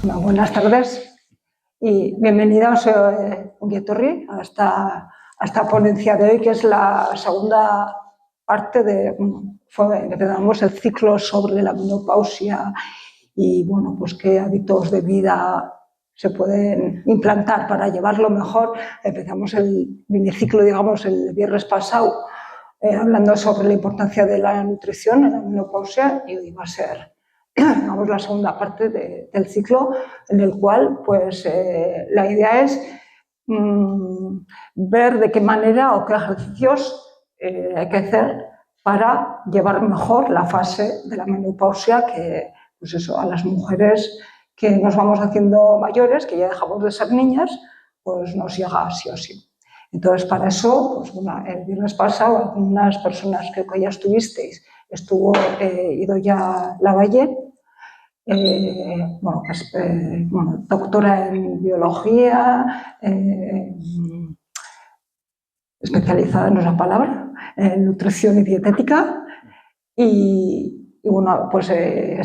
Bueno, buenas tardes y bienvenidos Ongi-etorri a esta ponencia de hoy, que es la segunda parte de, empezamos el ciclo sobre la menopausia y bueno, pues qué hábitos de vida se pueden implantar para llevarlo mejor. Empezamos el miniciclo, digamos, el viernes pasado, hablando sobre la importancia de la nutrición en la menopausia, y hoy va a ser, digamos, la segunda parte del ciclo, en el cual pues la idea es ver de qué manera o qué ejercicios hay que hacer para llevar mejor la fase de la menopausia, que pues eso, a las mujeres que nos vamos haciendo mayores, que ya dejamos de ser niñas, pues nos llega sí o sí. Entonces, para eso, pues, el viernes pasado, algunas personas que ya estuvisteis, estuvo Idoia Lavalle, doctora en biología, especializada, no es la palabra, en nutrición y dietética, y bueno, pues han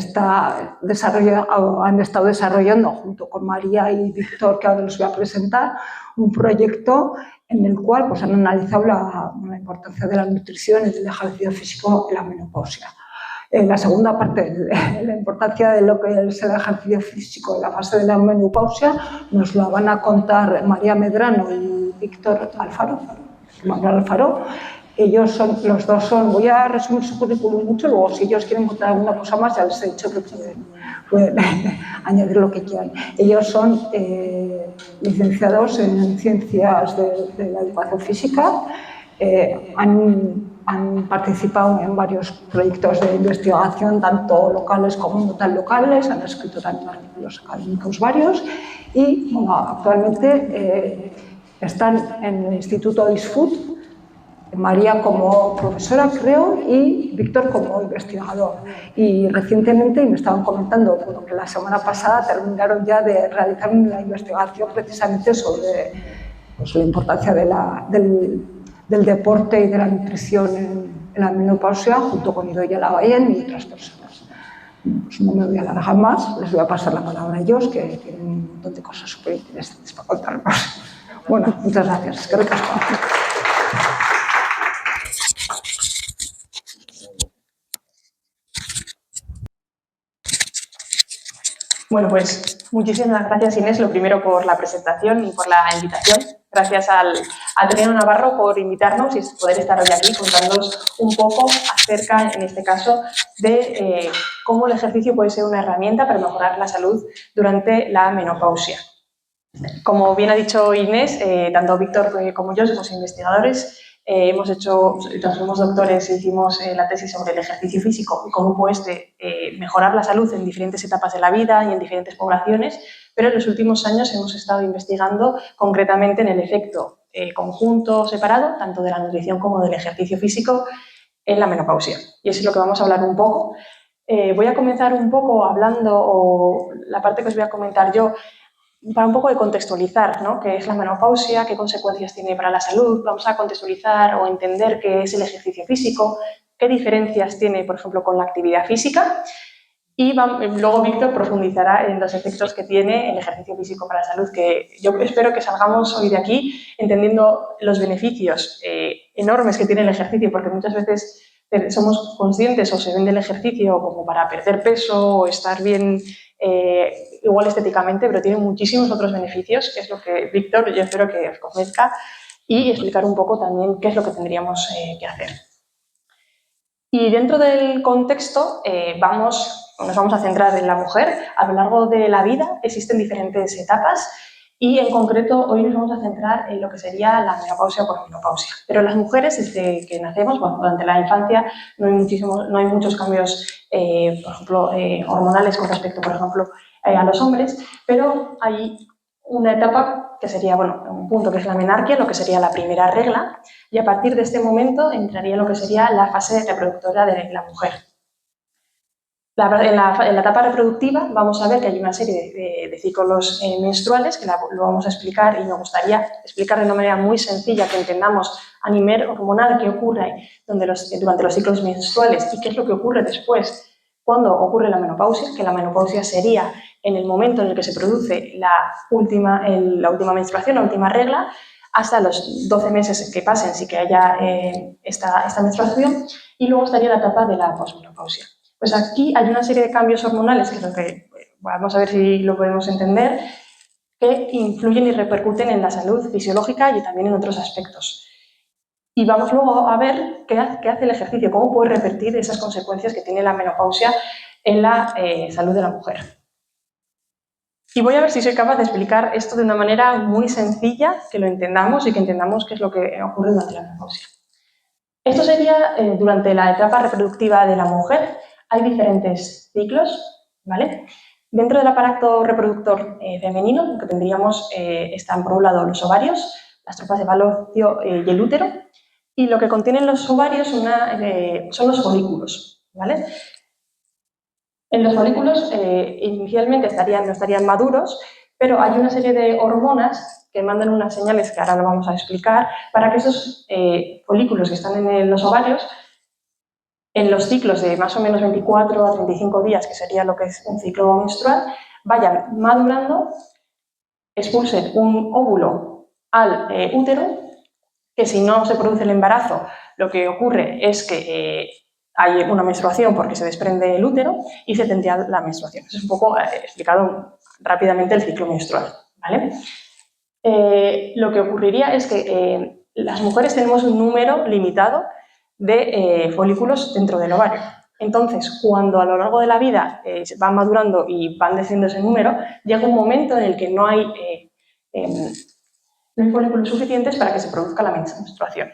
estado desarrollando junto con María y Víctor, que ahora les voy a presentar, un proyecto en el cual pues, han analizado la importancia de la nutrición y del ejercicio físico en la menopausia. En la segunda parte, la importancia de lo que es el ejercicio físico en la fase de la menopausia, nos lo van a contar María Medrano y Víctor Alfaro. Ellos los dos son, voy a resumir su currículum mucho, luego si ellos quieren contar alguna cosa más, ya les he dicho que pueden añadir lo que quieran. Ellos son licenciados en Ciencias de la Educación Física, han participado en varios proyectos de investigación, tanto locales como no tan locales, han escrito también artículos académicos varios y bueno, actualmente están en el Instituto ISFUT, María como profesora, creo, y Víctor como investigador. Y recientemente, me estaban comentando que la semana pasada terminaron ya de realizar una investigación precisamente sobre pues, la importancia del deporte y de la nutrición en la menopausia, junto con Idoia Lavalle y otras personas. Pues no me voy a alargar más, les voy a pasar la palabra a ellos, que tienen un montón de cosas súper interesantes para contarnos. Bueno, muchas gracias. Bueno, pues muchísimas gracias, Inés, lo primero por la presentación y por la invitación. Gracias al Ateneo Navarro por invitarnos y poder estar hoy aquí contándonos un poco acerca, en este caso, de cómo el ejercicio puede ser una herramienta para mejorar la salud durante la menopausia. Como bien ha dicho Inés, tanto Víctor como yo somos investigadores. Somos doctores e hicimos la tesis sobre el ejercicio físico y cómo puede mejorar la salud en diferentes etapas de la vida y en diferentes poblaciones, pero en los últimos años hemos estado investigando concretamente en el efecto conjunto separado, tanto de la nutrición como del ejercicio físico, en la menopausia. Y eso es lo que vamos a hablar un poco. Voy a comenzar un poco hablando, o la parte que os voy a comentar yo, para un poco de contextualizar, ¿no?, qué es la menopausia, qué consecuencias tiene para la salud. Vamos a contextualizar o entender qué es el ejercicio físico, qué diferencias tiene, por ejemplo, con la actividad física, y luego Víctor profundizará en los efectos que tiene el ejercicio físico para la salud, que yo espero que salgamos hoy de aquí entendiendo los beneficios enormes que tiene el ejercicio, porque muchas veces somos conscientes o se vende el ejercicio como para perder peso o estar bien igual estéticamente, pero tiene muchísimos otros beneficios, que es lo que Víctor yo espero que os convenzca, y explicar un poco también qué es lo que tendríamos que hacer. Y dentro del contexto nos vamos a centrar en la mujer. A lo largo de la vida existen diferentes etapas y en concreto hoy nos vamos a centrar en lo que sería la menopausia o posmenopausia. Pero las mujeres, desde que nacemos, durante la infancia, no hay muchos cambios, por ejemplo, hormonales con respecto, por ejemplo, a los hombres, pero hay una etapa que sería, un punto que es la menarquia, lo que sería la primera regla, y a partir de este momento entraría lo que sería la fase reproductora de la mujer. En la etapa reproductiva vamos a ver que hay una serie de ciclos menstruales, que lo vamos a explicar, y me gustaría explicar de una manera muy sencilla, que entendamos a nivel hormonal qué ocurre durante los ciclos menstruales y qué es lo que ocurre después cuando ocurre la menopausia, que la menopausia sería en el momento en el que se produce la última menstruación, la última regla, hasta los 12 meses que pasen sí que haya esta menstruación, y luego estaría la etapa de la posmenopausia. Pues aquí hay una serie de cambios hormonales, que es lo que vamos a ver si lo podemos entender, que influyen y repercuten en la salud fisiológica y también en otros aspectos. Y vamos luego a ver qué hace el ejercicio, cómo puede revertir esas consecuencias que tiene la menopausia en la salud de la mujer. Y voy a ver si soy capaz de explicar esto de una manera muy sencilla, que lo entendamos y que entendamos qué es lo que ocurre durante la menopausia. Esto sería durante la etapa reproductiva de la mujer. Hay diferentes ciclos, ¿vale? Dentro del aparato reproductor femenino, lo que tendríamos están por un lado los ovarios, las trompas de falopio y el útero, y lo que contienen los ovarios son los folículos, ¿vale? En los folículos inicialmente no estarían maduros, pero hay una serie de hormonas que mandan unas señales que ahora lo vamos a explicar para que esos folículos que están en los ovarios, en los ciclos de más o menos 24 a 35 días, que sería lo que es un ciclo menstrual, vayan madurando, expulsen un óvulo al útero, que si no se produce el embarazo, lo que ocurre es que hay una menstruación porque se desprende el útero y se tendría la menstruación. Eso es un poco explicado rápidamente el ciclo menstrual, ¿vale? Lo que ocurriría es que las mujeres tenemos un número limitado de folículos dentro del ovario. Entonces, cuando a lo largo de la vida van madurando y van descendiendo ese número, llega un momento en el que no hay folículos suficientes para que se produzca la menstruación,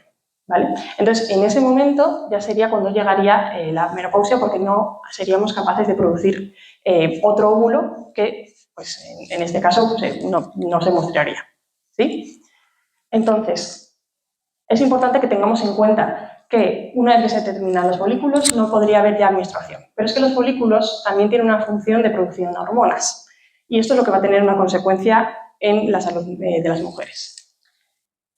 ¿vale? Entonces, en ese momento ya sería cuando llegaría la menopausia, porque no seríamos capaces de producir otro óvulo que, pues, en este caso, pues, no se mostraría, ¿sí? Entonces, es importante que tengamos en cuenta que una vez que se terminan los folículos no podría haber ya menstruación, pero es que los folículos también tienen una función de producción de hormonas, y esto es lo que va a tener una consecuencia en la salud de las mujeres.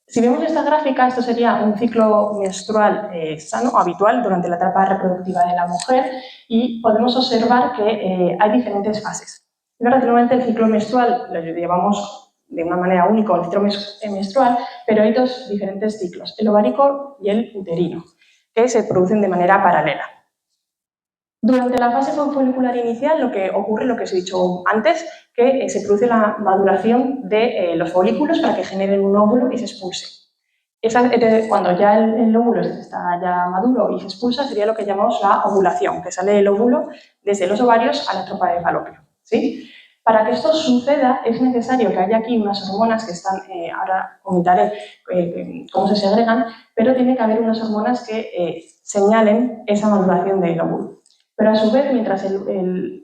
Si vemos esta gráfica, esto sería un ciclo menstrual sano, habitual, durante la etapa reproductiva de la mujer, y podemos observar que hay diferentes fases. Es verdad que normalmente el ciclo menstrual lo llevamos de una manera única, el ciclo menstrual, pero hay dos diferentes ciclos, el ovárico y el uterino, que se producen de manera paralela. Durante la fase folicular inicial lo que ocurre, lo que os he dicho antes, que se produce la maduración de los folículos para que generen un óvulo y se expulse. Cuando ya el óvulo está ya maduro y se expulsa, sería lo que llamamos la ovulación, que sale el óvulo desde los ovarios a la trompa de falopio, ¿sí? Para que esto suceda es necesario que haya aquí unas hormonas que están, ahora comentaré cómo se segregan, pero tiene que haber unas hormonas que señalen esa maduración del óvulo. Pero a su vez, mientras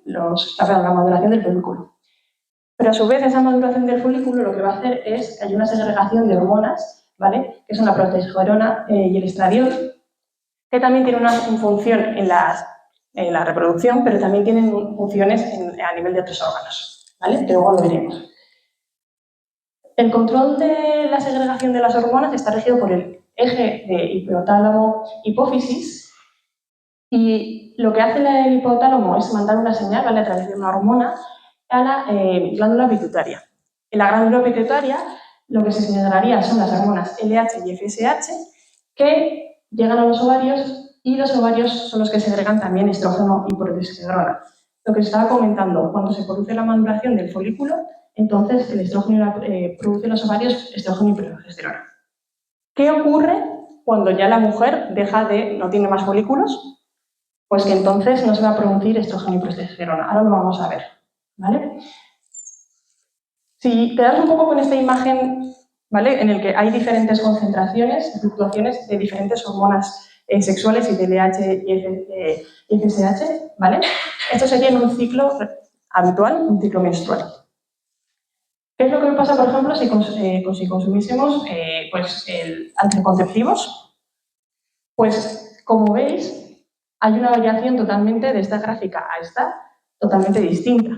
la maduración del folículo. Pero a su vez, esa maduración del folículo lo que va a hacer es que hay una segregación de hormonas, ¿vale? Que son la progesterona y el estradiol, que también tienen una función en la reproducción, pero también tienen funciones a nivel de otros órganos, ¿vale? Que luego lo veremos. El control de la segregación de las hormonas está regido por el eje de hipotálamo-hipófisis, y lo que hace el hipotálamo es mandar una señal, ¿vale?, a través de una hormona a la glándula pituitaria. En la glándula pituitaria lo que se señalaría son las hormonas LH y FSH que llegan a los ovarios, y los ovarios son los que segregan también estrógeno y progesterona. Lo que os estaba comentando, cuando se produce la maduración del folículo, entonces el estrógeno produce en los ovarios estrógeno y progesterona. ¿Qué ocurre cuando ya la mujer no tiene más folículos? Pues que entonces no se va a producir estrógeno y progesterona. Ahora lo vamos a ver, ¿vale? Si te das un poco con esta imagen, ¿vale?, en el que hay diferentes concentraciones, fluctuaciones de diferentes hormonas sexuales y de LH y FSH, ¿vale? Esto sería en un ciclo habitual, un ciclo menstrual. ¿Qué es lo que pasa, por ejemplo, si consumiésemos anticonceptivos? Pues, como veis, hay una variación totalmente de esta gráfica a esta, totalmente distinta.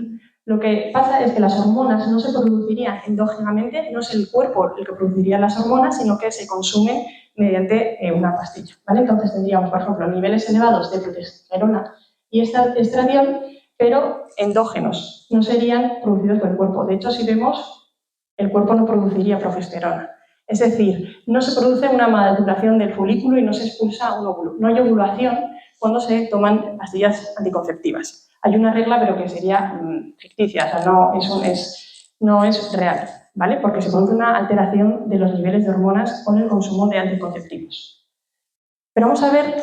Lo que pasa es que las hormonas no se producirían endógenamente, no es el cuerpo el que produciría las hormonas, sino que se consumen mediante una pastilla, ¿vale? Entonces tendríamos, por ejemplo, niveles elevados de progesterona y estradiol pero endógenos, no serían producidos por el cuerpo. De hecho, si vemos, el cuerpo no produciría progesterona. Es decir, no se produce una maduración del folículo y no se expulsa un óvulo. No hay ovulación cuando se toman pastillas anticonceptivas. Hay una regla, pero que sería ficticia, o sea, no es real, ¿vale? Porque se produce una alteración de los niveles de hormonas con el consumo de anticonceptivos. Pero vamos a ver,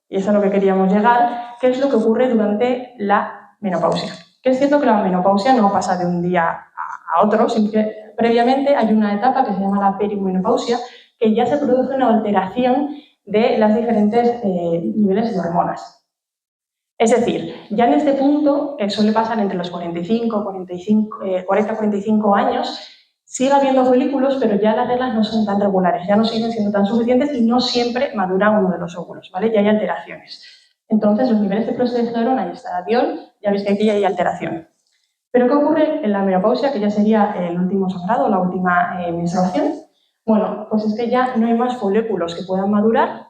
y eso es a lo que queríamos llegar, qué es lo que ocurre durante la menopausia. Que es cierto que la menopausia no pasa de un día a otro, sino que previamente hay una etapa que se llama la perimenopausia, que ya se produce una alteración de los diferentes niveles de hormonas. Es decir, ya en este punto, que suele pasar entre los 40-45 años, sigue habiendo folículos, pero ya las reglas no son tan regulares, ya no siguen siendo tan suficientes y no siempre madura uno de los óvulos, ¿vale? Ya hay alteraciones. Entonces, los niveles de progesterona y estradiol, ya veis que aquí ya hay alteración. ¿Pero qué ocurre en la menopausia, que ya sería el último sangrado, la última menstruación? Bueno, pues es que ya no hay más folículos que puedan madurar,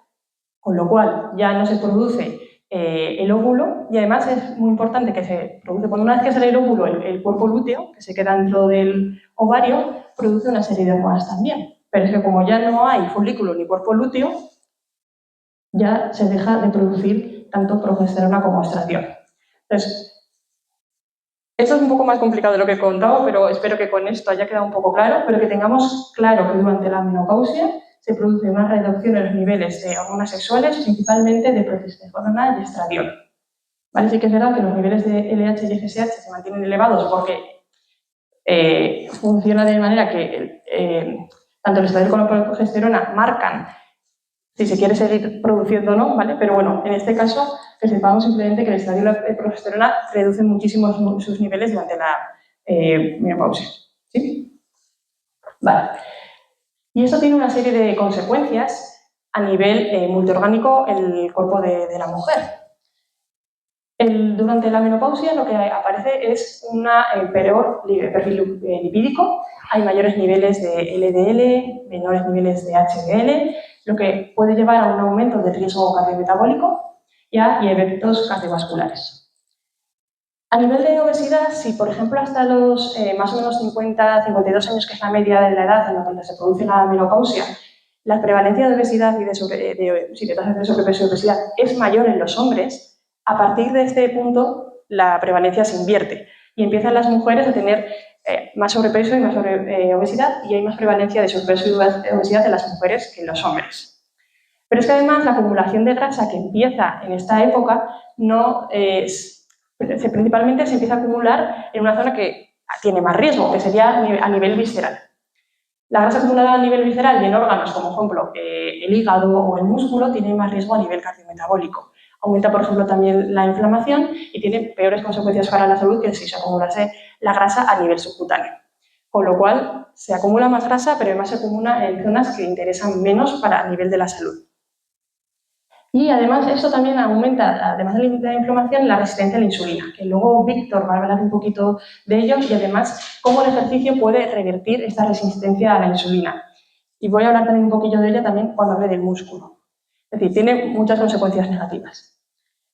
con lo cual ya no se produce el óvulo, y además es muy importante que se produce, cuando una vez que sale el óvulo, el cuerpo lúteo, que se queda dentro del ovario, produce una serie de hormonas también. Pero es que como ya no hay folículo ni cuerpo lúteo, ya se deja de producir tanto progesterona como estradiol. Entonces, esto es un poco más complicado de lo que he contado, pero espero que con esto haya quedado un poco claro, pero que tengamos claro que durante la menopausia se produce una reducción en los niveles de hormonas sexuales, principalmente de progesterona y estradiol. ¿Vale? Sí que es verdad que los niveles de LH y FSH se mantienen elevados porque funciona de manera que tanto el estradiol como la progesterona marcan si se quiere seguir produciendo o no, ¿vale? Pero bueno, en este caso, que sepamos simplemente que el estradiol y la progesterona reducen muchísimo sus niveles durante la menopausia, ¿sí? Vale. Y esto tiene una serie de consecuencias a nivel multiorgánico en el cuerpo de la mujer. Durante la menopausia lo que aparece es un peor perfil lipídico, hay mayores niveles de LDL, menores niveles de HDL, lo que puede llevar a un aumento del riesgo cardiometabólico y efectos cardiovasculares. A nivel de obesidad, si por ejemplo hasta los más o menos 50-52 años, que es la media de la edad en la que se produce la menopausia, la prevalencia de obesidad y de tasas de sobrepeso y obesidad es mayor en los hombres, a partir de este punto la prevalencia se invierte y empiezan las mujeres a tener más sobrepeso y más obesidad, y hay más prevalencia de sobrepeso y obesidad en las mujeres que en los hombres. Pero es que además la acumulación de grasa que empieza en esta época principalmente se empieza a acumular en una zona que tiene más riesgo, que sería a nivel visceral. La grasa acumulada a nivel visceral y en órganos como, por ejemplo, el hígado o el músculo tiene más riesgo a nivel cardiometabólico. Aumenta, por ejemplo, también la inflamación y tiene peores consecuencias para la salud que si se acumulase la grasa a nivel subcutáneo. Con lo cual, se acumula más grasa, pero además se acumula en zonas que interesan menos para a nivel de la salud. Y además eso también aumenta, además de la inflamación, la resistencia a la insulina, que luego Víctor va a hablar un poquito de ello, y además cómo el ejercicio puede revertir esta resistencia a la insulina. Y voy a hablar también un poquillo de ella también cuando hable del músculo. Es decir, tiene muchas consecuencias negativas.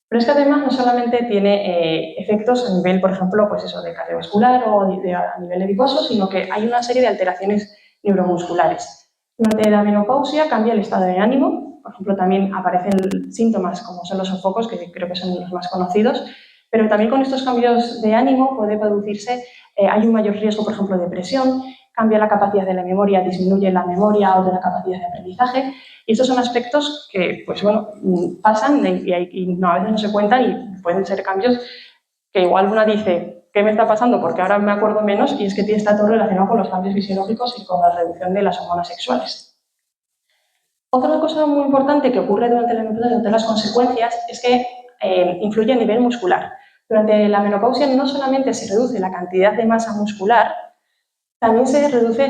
Pero es que además no solamente tiene efectos a nivel, por ejemplo, pues eso, de cardiovascular o a nivel adiposo, sino que hay una serie de alteraciones neuromusculares. Durante la menopausia cambia el estado de ánimo. Por ejemplo, también aparecen síntomas como son los sofocos, que creo que son los más conocidos, pero también con estos cambios de ánimo puede producirse, hay un mayor riesgo, por ejemplo, de depresión, cambia la capacidad de la memoria, disminuye la memoria o de la capacidad de aprendizaje, y estos son aspectos que, pues bueno, pasan y no, a veces no se cuentan, y pueden ser cambios que igual una dice, ¿qué me está pasando? Porque ahora me acuerdo menos, y es que está todo relacionado con los cambios fisiológicos y con la reducción de las hormonas sexuales. Otra cosa muy importante que ocurre durante la menopausia, durante las consecuencias, es que influye a nivel muscular. Durante la menopausia no solamente se reduce la cantidad de masa muscular, también se reduce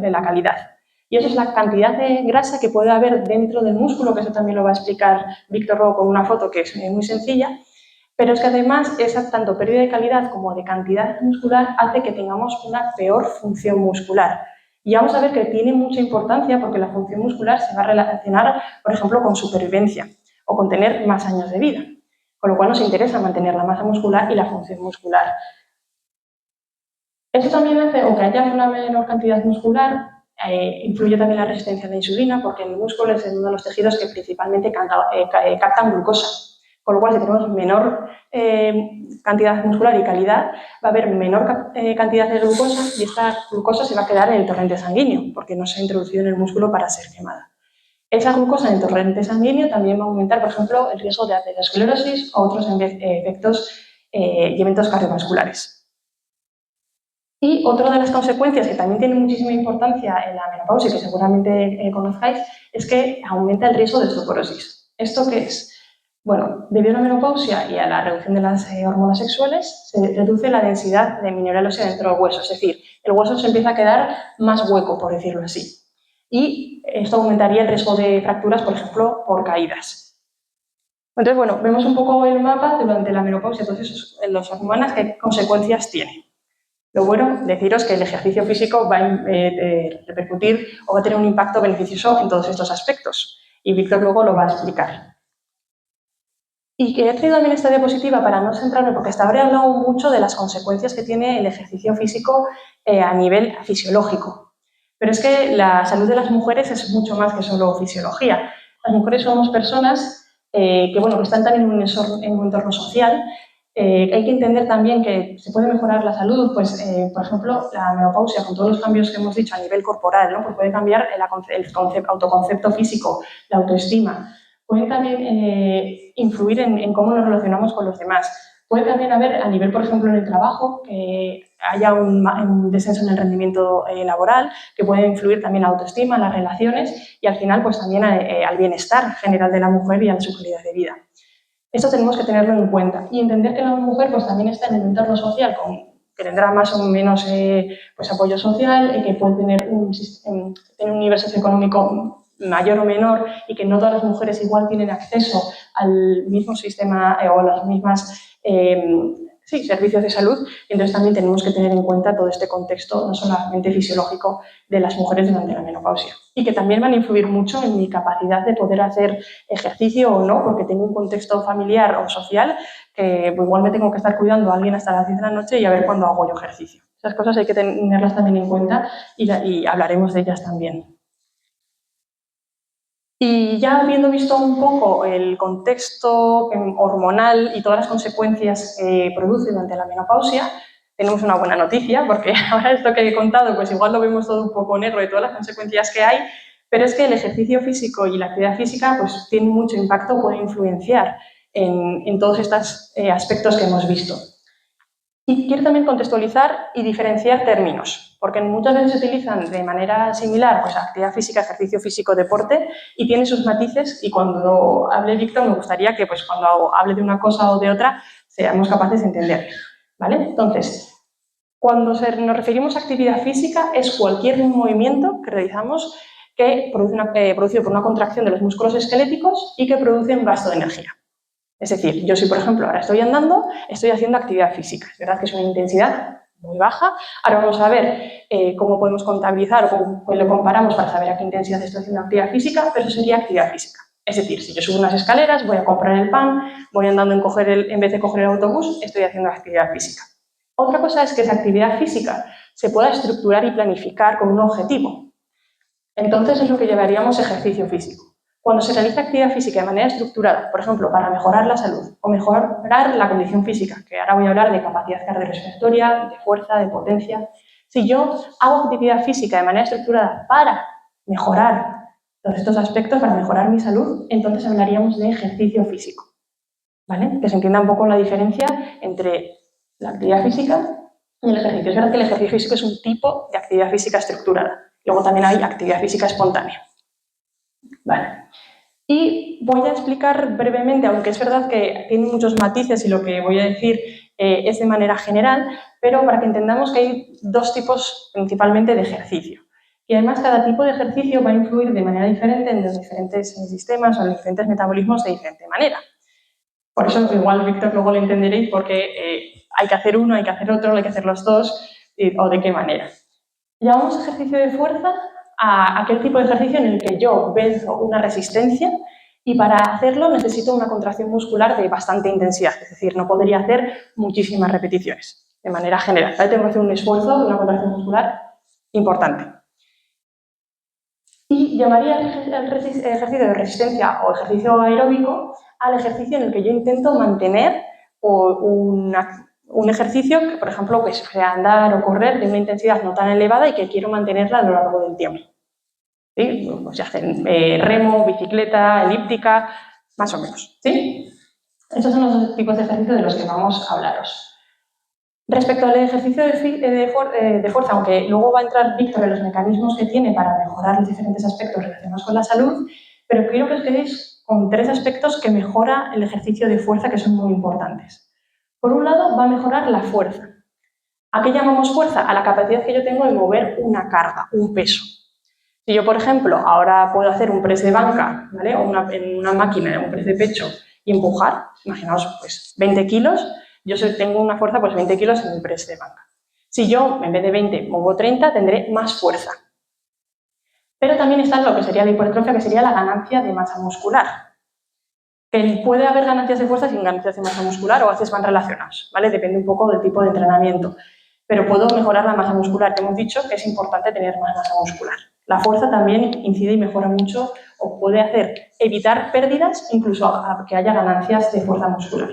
la calidad. Y eso es la cantidad de grasa que puede haber dentro del músculo, que eso también lo va a explicar Víctor luego con una foto que es muy sencilla, pero es que además esa tanto pérdida de calidad como de cantidad muscular hace que tengamos una peor función muscular. Y vamos a ver que tiene mucha importancia porque la función muscular se va a relacionar, por ejemplo, con supervivencia o con tener más años de vida. con lo cual nos interesa mantener la masa muscular y la función muscular. Esto también hace, aunque haya una menor cantidad muscular, influye también la resistencia a la insulina, porque el músculo es uno de los tejidos que principalmente captan glucosa. Con lo cual, si tenemos menor cantidad muscular y calidad, va a haber menor cantidad de glucosa y esta glucosa se va a quedar en el torrente sanguíneo, porque no se ha introducido en el músculo para ser quemada. Esa glucosa en el torrente sanguíneo también va a aumentar, por ejemplo, el riesgo de aterosclerosis o otros efectos y eventos cardiovasculares. Y otra de las consecuencias que también tiene muchísima importancia en la menopausia, que seguramente conozcáis, es que aumenta el riesgo de osteoporosis. ¿Esto qué es? Bueno, debido a la menopausia y a la reducción de las hormonas sexuales, se reduce la densidad de mineral óseo dentro del hueso, es decir, el hueso se empieza a quedar más hueco, por decirlo así. Y esto aumentaría el riesgo de fracturas, por ejemplo, por caídas. Entonces, bueno, vemos un poco el mapa durante la menopausia, entonces, en las hormonas, qué consecuencias tiene. Lo bueno, deciros que el ejercicio físico va a repercutir o va a tener un impacto beneficioso en todos estos aspectos. Y Víctor luego lo va a explicar. Y que he traído también esta diapositiva para no centrarme, porque hasta ahora he hablado mucho de las consecuencias que tiene el ejercicio físico a nivel fisiológico. Pero es que la salud de las mujeres es mucho más que solo fisiología. Las mujeres somos personas que están también en un entorno social. Hay que entender también que se puede mejorar la salud, pues, por ejemplo, la menopausia, con todos los cambios que hemos dicho a nivel corporal, ¿no? Pues puede cambiar el autoconcepto físico, la autoestima. Pueden también influir en cómo nos relacionamos con los demás. Puede también haber, a nivel, por ejemplo, en el trabajo, que haya un descenso en el rendimiento laboral, que puede influir también en la autoestima, en las relaciones y al final pues también al bienestar general de la mujer y a su calidad de vida. Esto tenemos que tenerlo en cuenta y entender que la mujer pues también está en un entorno social que tendrá más o menos pues apoyo social y que puede tener un nivel socioeconómico mayor o menor y que no todas las mujeres igual tienen acceso al mismo sistema o a las mismas servicios de salud. Entonces también tenemos que tener en cuenta todo este contexto, no solamente fisiológico, de las mujeres durante la menopausia. Y que también van a influir mucho en mi capacidad de poder hacer ejercicio o no, porque tengo un contexto familiar o social que igual me tengo que estar cuidando a alguien hasta las 10 de la noche y a ver cuándo hago yo ejercicio. Esas cosas hay que tenerlas también en cuenta y hablaremos de ellas también. Y ya habiendo visto un poco el contexto hormonal y todas las consecuencias que produce durante la menopausia, tenemos una buena noticia, porque ahora esto que he contado, pues igual lo vemos todo un poco negro de todas las consecuencias que hay, pero es que el ejercicio físico y la actividad física pues tienen mucho impacto, puede influenciar en todos estos aspectos que hemos visto. Y quiero también contextualizar y diferenciar términos, porque muchas veces se utilizan de manera similar pues actividad física, ejercicio físico, deporte, y tiene sus matices, y cuando hable Víctor me gustaría que pues cuando hable de una cosa o de otra seamos capaces de entender, ¿vale? Entonces, cuando nos referimos a actividad física es cualquier movimiento que realizamos que producido por una contracción de los músculos esqueléticos y que produce un gasto de energía. Es decir, yo si por ejemplo ahora estoy andando, estoy haciendo actividad física. Es verdad que es una intensidad muy baja. Ahora vamos a ver cómo podemos contabilizar o cómo lo comparamos para saber a qué intensidad estoy haciendo actividad física, pero eso sería actividad física. Es decir, si yo subo unas escaleras, voy a comprar el pan, voy andando en vez de coger el autobús, estoy haciendo actividad física. Otra cosa es que esa actividad física se pueda estructurar y planificar con un objetivo. Entonces es lo que llamaríamos ejercicio físico. Cuando se realiza actividad física de manera estructurada, por ejemplo, para mejorar la salud o mejorar la condición física, que ahora voy a hablar de capacidad cardiorrespiratoria, de fuerza, de potencia, si yo hago actividad física de manera estructurada para mejorar todos estos aspectos, para mejorar mi salud, entonces hablaríamos de ejercicio físico, ¿vale? Que se entienda un poco la diferencia entre la actividad física y el ejercicio. Es verdad que el ejercicio físico es un tipo de actividad física estructurada. Luego también hay actividad física espontánea. Vale. Y voy a explicar brevemente, aunque es verdad que tiene muchos matices y lo que voy a decir es de manera general, pero para que entendamos que hay dos tipos principalmente de ejercicio. Y además cada tipo de ejercicio va a influir de manera diferente en los diferentes sistemas o en los diferentes metabolismos de diferente manera. Por eso igual, Víctor, luego lo entenderéis porque hay que hacer uno, hay que hacer otro, hay que hacer los dos o de qué manera. Llamamos ejercicio de fuerza a aquel tipo de ejercicio en el que yo venzo una resistencia Y para hacerlo necesito una contracción muscular de bastante intensidad, es decir, no podría hacer muchísimas repeticiones de manera general. ¿Vale? Tengo que hacer un esfuerzo de una contracción muscular importante. Y llamaría el ejercicio de resistencia o ejercicio aeróbico al ejercicio en el que yo intento mantener un ejercicio que, por ejemplo, pues, sea andar o correr de una intensidad no tan elevada y que quiero mantenerla a lo largo del tiempo. ¿Sí? Pues se hacen remo, bicicleta, elíptica, más o menos. ¿Sí? Estos son los tipos de ejercicios de los que vamos a hablaros. Respecto al ejercicio de fuerza, aunque luego va a entrar Víctor en los mecanismos que tiene para mejorar los diferentes aspectos relacionados con la salud, pero quiero que os quedéis con 3 aspectos que mejora el ejercicio de fuerza que son muy importantes. Por un lado, va a mejorar la fuerza. ¿A qué llamamos fuerza? A la capacidad que yo tengo de mover una carga, un peso. Si yo, por ejemplo, ahora puedo hacer un press de banca, ¿vale? O en una máquina, un press de pecho y empujar, imaginaos, pues 20 kilos, yo tengo una fuerza, pues 20 kilos en el press de banca. Si yo, en vez de 20, muevo 30, tendré más fuerza. Pero también está lo que sería la hipertrofia, que sería la ganancia de masa muscular. Que puede haber ganancias de fuerza sin ganancias de masa muscular, o a veces van relacionados, ¿vale? Depende un poco del tipo de entrenamiento. Pero puedo mejorar la masa muscular, que hemos dicho que es importante tener más masa muscular. La fuerza también incide y mejora mucho, o puede evitar pérdidas, incluso a que haya ganancias de fuerza muscular.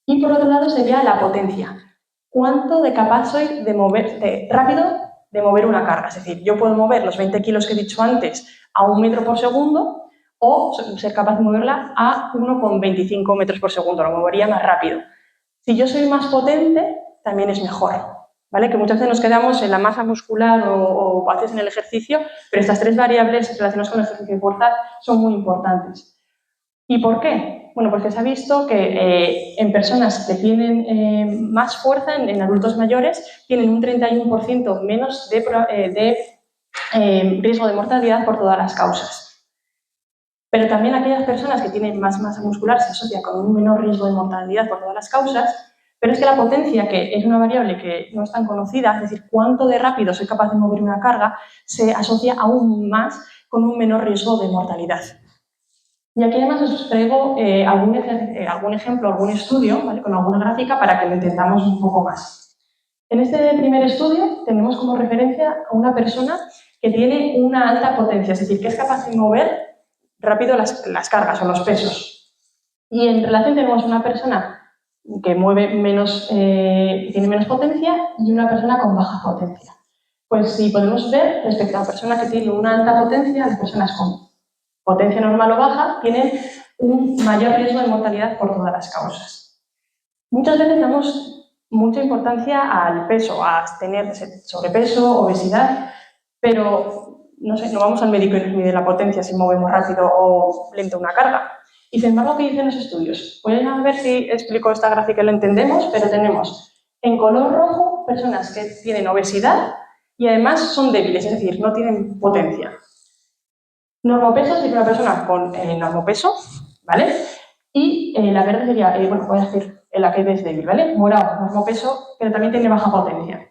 Y por otro lado sería la potencia. ¿Cuánto de capaz soy rápido de mover una carga? Es decir, yo puedo mover los 20 kilos que he dicho antes a 1 metro por segundo o ser capaz de moverla a 1,25 metros por segundo, lo movería más rápido. Si yo soy más potente, también es mejor, ¿vale? Que muchas veces nos quedamos en la masa muscular o a veces en el ejercicio, pero estas 3 variables relacionadas con el ejercicio de fuerza son muy importantes. ¿Y por qué? Bueno, porque se ha visto que en personas que tienen más fuerza, en adultos mayores, tienen un 31% menos de riesgo de mortalidad por todas las causas. Pero también aquellas personas que tienen más masa muscular se asocia con un menor riesgo de mortalidad por todas las causas, pero es que la potencia, que es una variable que no es tan conocida, es decir, cuánto de rápido soy capaz de mover una carga, se asocia aún más con un menor riesgo de mortalidad. Y aquí además os traigo algún ejemplo, algún estudio, ¿vale? Con alguna gráfica para que lo entendamos un poco más. En este primer estudio tenemos como referencia a una persona que tiene una alta potencia, es decir, que es capaz de mover rápido las cargas o los pesos. Y en relación tenemos una persona que mueve tiene menos potencia y una persona con baja potencia. Pues si podemos ver, respecto a la persona que tiene una alta potencia, las personas con potencia normal o baja tienen un mayor riesgo de mortalidad por todas las causas. Muchas veces damos mucha importancia al peso, a tener sobrepeso, obesidad, pero no vamos al médico y nos mide la potencia si movemos rápido o lento una carga. Y sin embargo, ¿qué dicen los estudios? Voy a ver si explico esta gráfica y lo entendemos, pero tenemos en color rojo personas que tienen obesidad y además son débiles, es decir, no tienen potencia. Normopeso sería una persona con normopeso, ¿vale? Y la verde sería, voy a decir la que es débil, ¿vale? Morado, normopeso, pero también tiene baja potencia.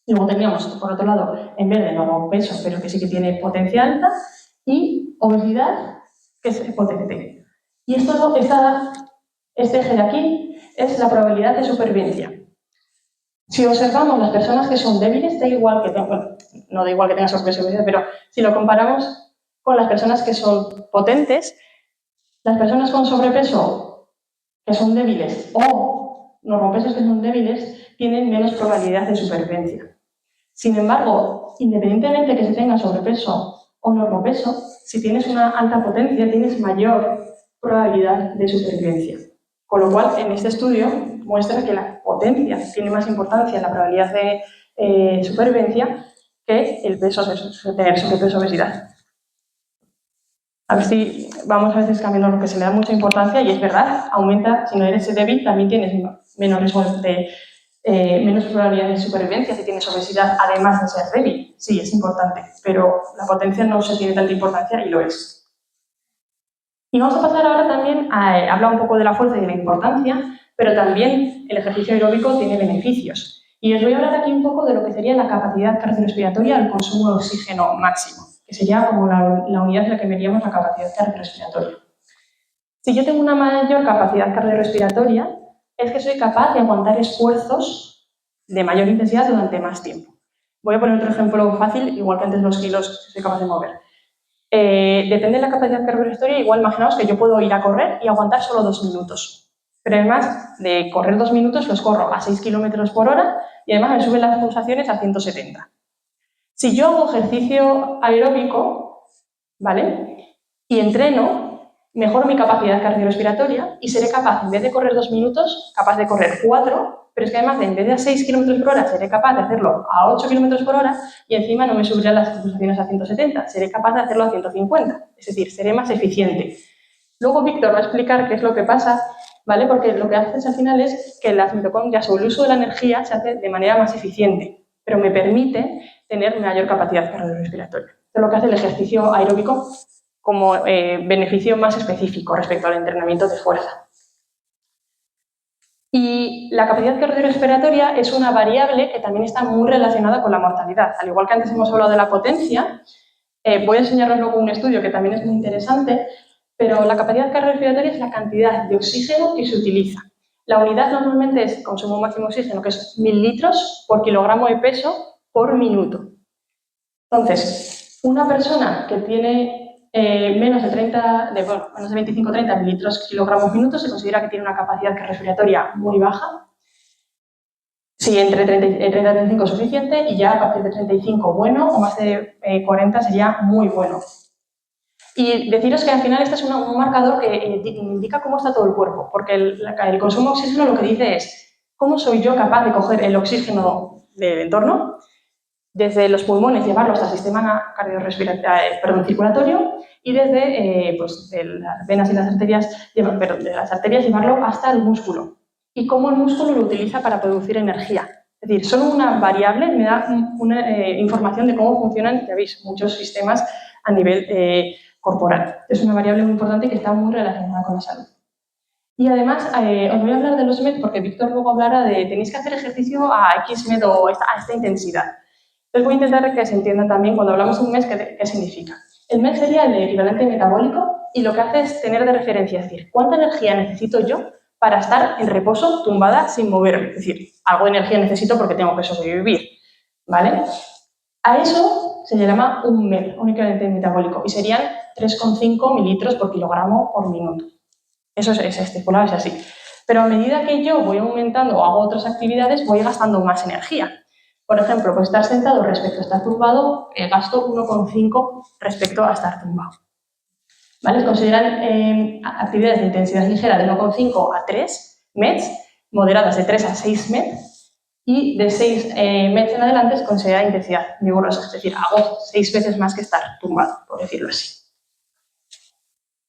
Luego teníamos, por otro lado, en verde, normopeso, pero que sí que tiene potencia alta, y obesidad, que es potente. Y este eje de aquí es la probabilidad de supervivencia. Si observamos las personas que son débiles, da igual que no da igual que tengan sobrepeso, pero si lo comparamos con las personas que son potentes, las personas con sobrepeso que son débiles o normopesos que son débiles tienen menos probabilidad de supervivencia. Sin embargo, independientemente de que se tenga sobrepeso o normopeso, si tienes una alta potencia tienes mayor probabilidad de supervivencia. Con lo cual, en este estudio muestra que la potencia tiene más importancia en la probabilidad de supervivencia que el peso, tener sobrepeso o obesidad. A ver si vamos a veces cambiando lo que se le da mucha importancia y es verdad, aumenta, si no eres débil, también tienes menos riesgo menos probabilidad de supervivencia si tienes obesidad, además de ser débil. Sí, es importante, pero la potencia no se tiene tanta importancia y lo es. Y vamos a pasar ahora también a hablar un poco de la fuerza y de la importancia, pero también el ejercicio aeróbico tiene beneficios. Y os voy a hablar aquí un poco de lo que sería la capacidad cardiorrespiratoria al consumo de oxígeno máximo, que sería como la unidad en la que veríamos la capacidad cardiorrespiratoria. Si yo tengo una mayor capacidad cardiorrespiratoria, es que soy capaz de aguantar esfuerzos de mayor intensidad durante más tiempo. Voy a poner otro ejemplo fácil, igual que antes los kilos que soy capaz de mover. Depende de la capacidad cardiorrespiratoria, igual imaginaos que yo puedo ir a correr y aguantar solo 2 minutos. Pero además de correr 2 minutos, los corro a 6 km por hora y además me suben las pulsaciones a 170. Si yo hago ejercicio aeróbico, ¿vale? Y entreno, mejoro mi capacidad cardiorrespiratoria y seré capaz, en vez de correr 2 minutos, capaz de correr 4, pero es que además, en vez de a 6 km por hora, seré capaz de hacerlo a 8 km por hora y encima no me subirán las pulsaciones a 170, seré capaz de hacerlo a 150, es decir, seré más eficiente. Luego Víctor va a explicar qué es lo que pasa, ¿vale? Porque lo que haces al final es que las mitocondrias o el uso de la energía se hace de manera más eficiente, pero me permite tener mayor capacidad cardiorrespiratoria. Esto es lo que hace el ejercicio aeróbico como beneficio más específico respecto al entrenamiento de fuerza. Y la capacidad cardiorrespiratoria es una variable que también está muy relacionada con la mortalidad. Al igual que antes hemos hablado de la potencia, voy a enseñaros luego un estudio que también es muy interesante, pero la capacidad cardiorrespiratoria es la cantidad de oxígeno que se utiliza. La unidad normalmente es consumo máximo de oxígeno, que es 1000 litros por kilogramo de peso por minuto. Entonces, una persona que tiene menos de 25-30 mililitros kilogramos minuto se considera que tiene una capacidad respiratoria muy baja. Sí, entre 30 y 35 es suficiente y ya a partir de 35 bueno o más de 40 sería muy bueno. Y deciros que al final este es un marcador que indica cómo está todo el cuerpo, porque el consumo de oxígeno lo que dice es cómo soy yo capaz de coger el oxígeno del entorno, desde los pulmones llevarlo hasta el sistema circulatorio y desde de las venas y las arterias, de las arterias llevarlo hasta el músculo. Y cómo el músculo lo utiliza para producir energía. Es decir, solo una variable me da una información de cómo funcionan, ya veis, muchos sistemas a nivel corporal. Es una variable muy importante que está muy relacionada con la salud. Y además, os voy a hablar de los MED porque Víctor luego hablará de tenéis que hacer ejercicio a X MED o a esta intensidad. Entonces voy a intentar que se entienda también cuando hablamos de un MED qué significa. El MED sería el equivalente metabólico y lo que hace es tener de referencia, es decir, ¿cuánta energía necesito yo para estar en reposo, tumbada, sin moverme? Es decir, algo de energía necesito porque tengo que sobrevivir, ¿vale? A eso se le llama un MED, un equivalente metabólico, y serían 3,5 mililitros por kilogramo por minuto. Eso es estipulado, es así. Pero a medida que yo voy aumentando o hago otras actividades, voy gastando más energía. Por ejemplo, pues estar sentado respecto a estar tumbado, gasto 1,5 respecto a estar tumbado. ¿Vale? Consideran actividades de intensidad ligera de 1,5 a 3 MEDs, moderadas de 3 a 6 MEDs, y de 6 MEDs en adelante se considera intensidad vigorosa, es decir, hago 6 veces más que estar tumbado, por decirlo así.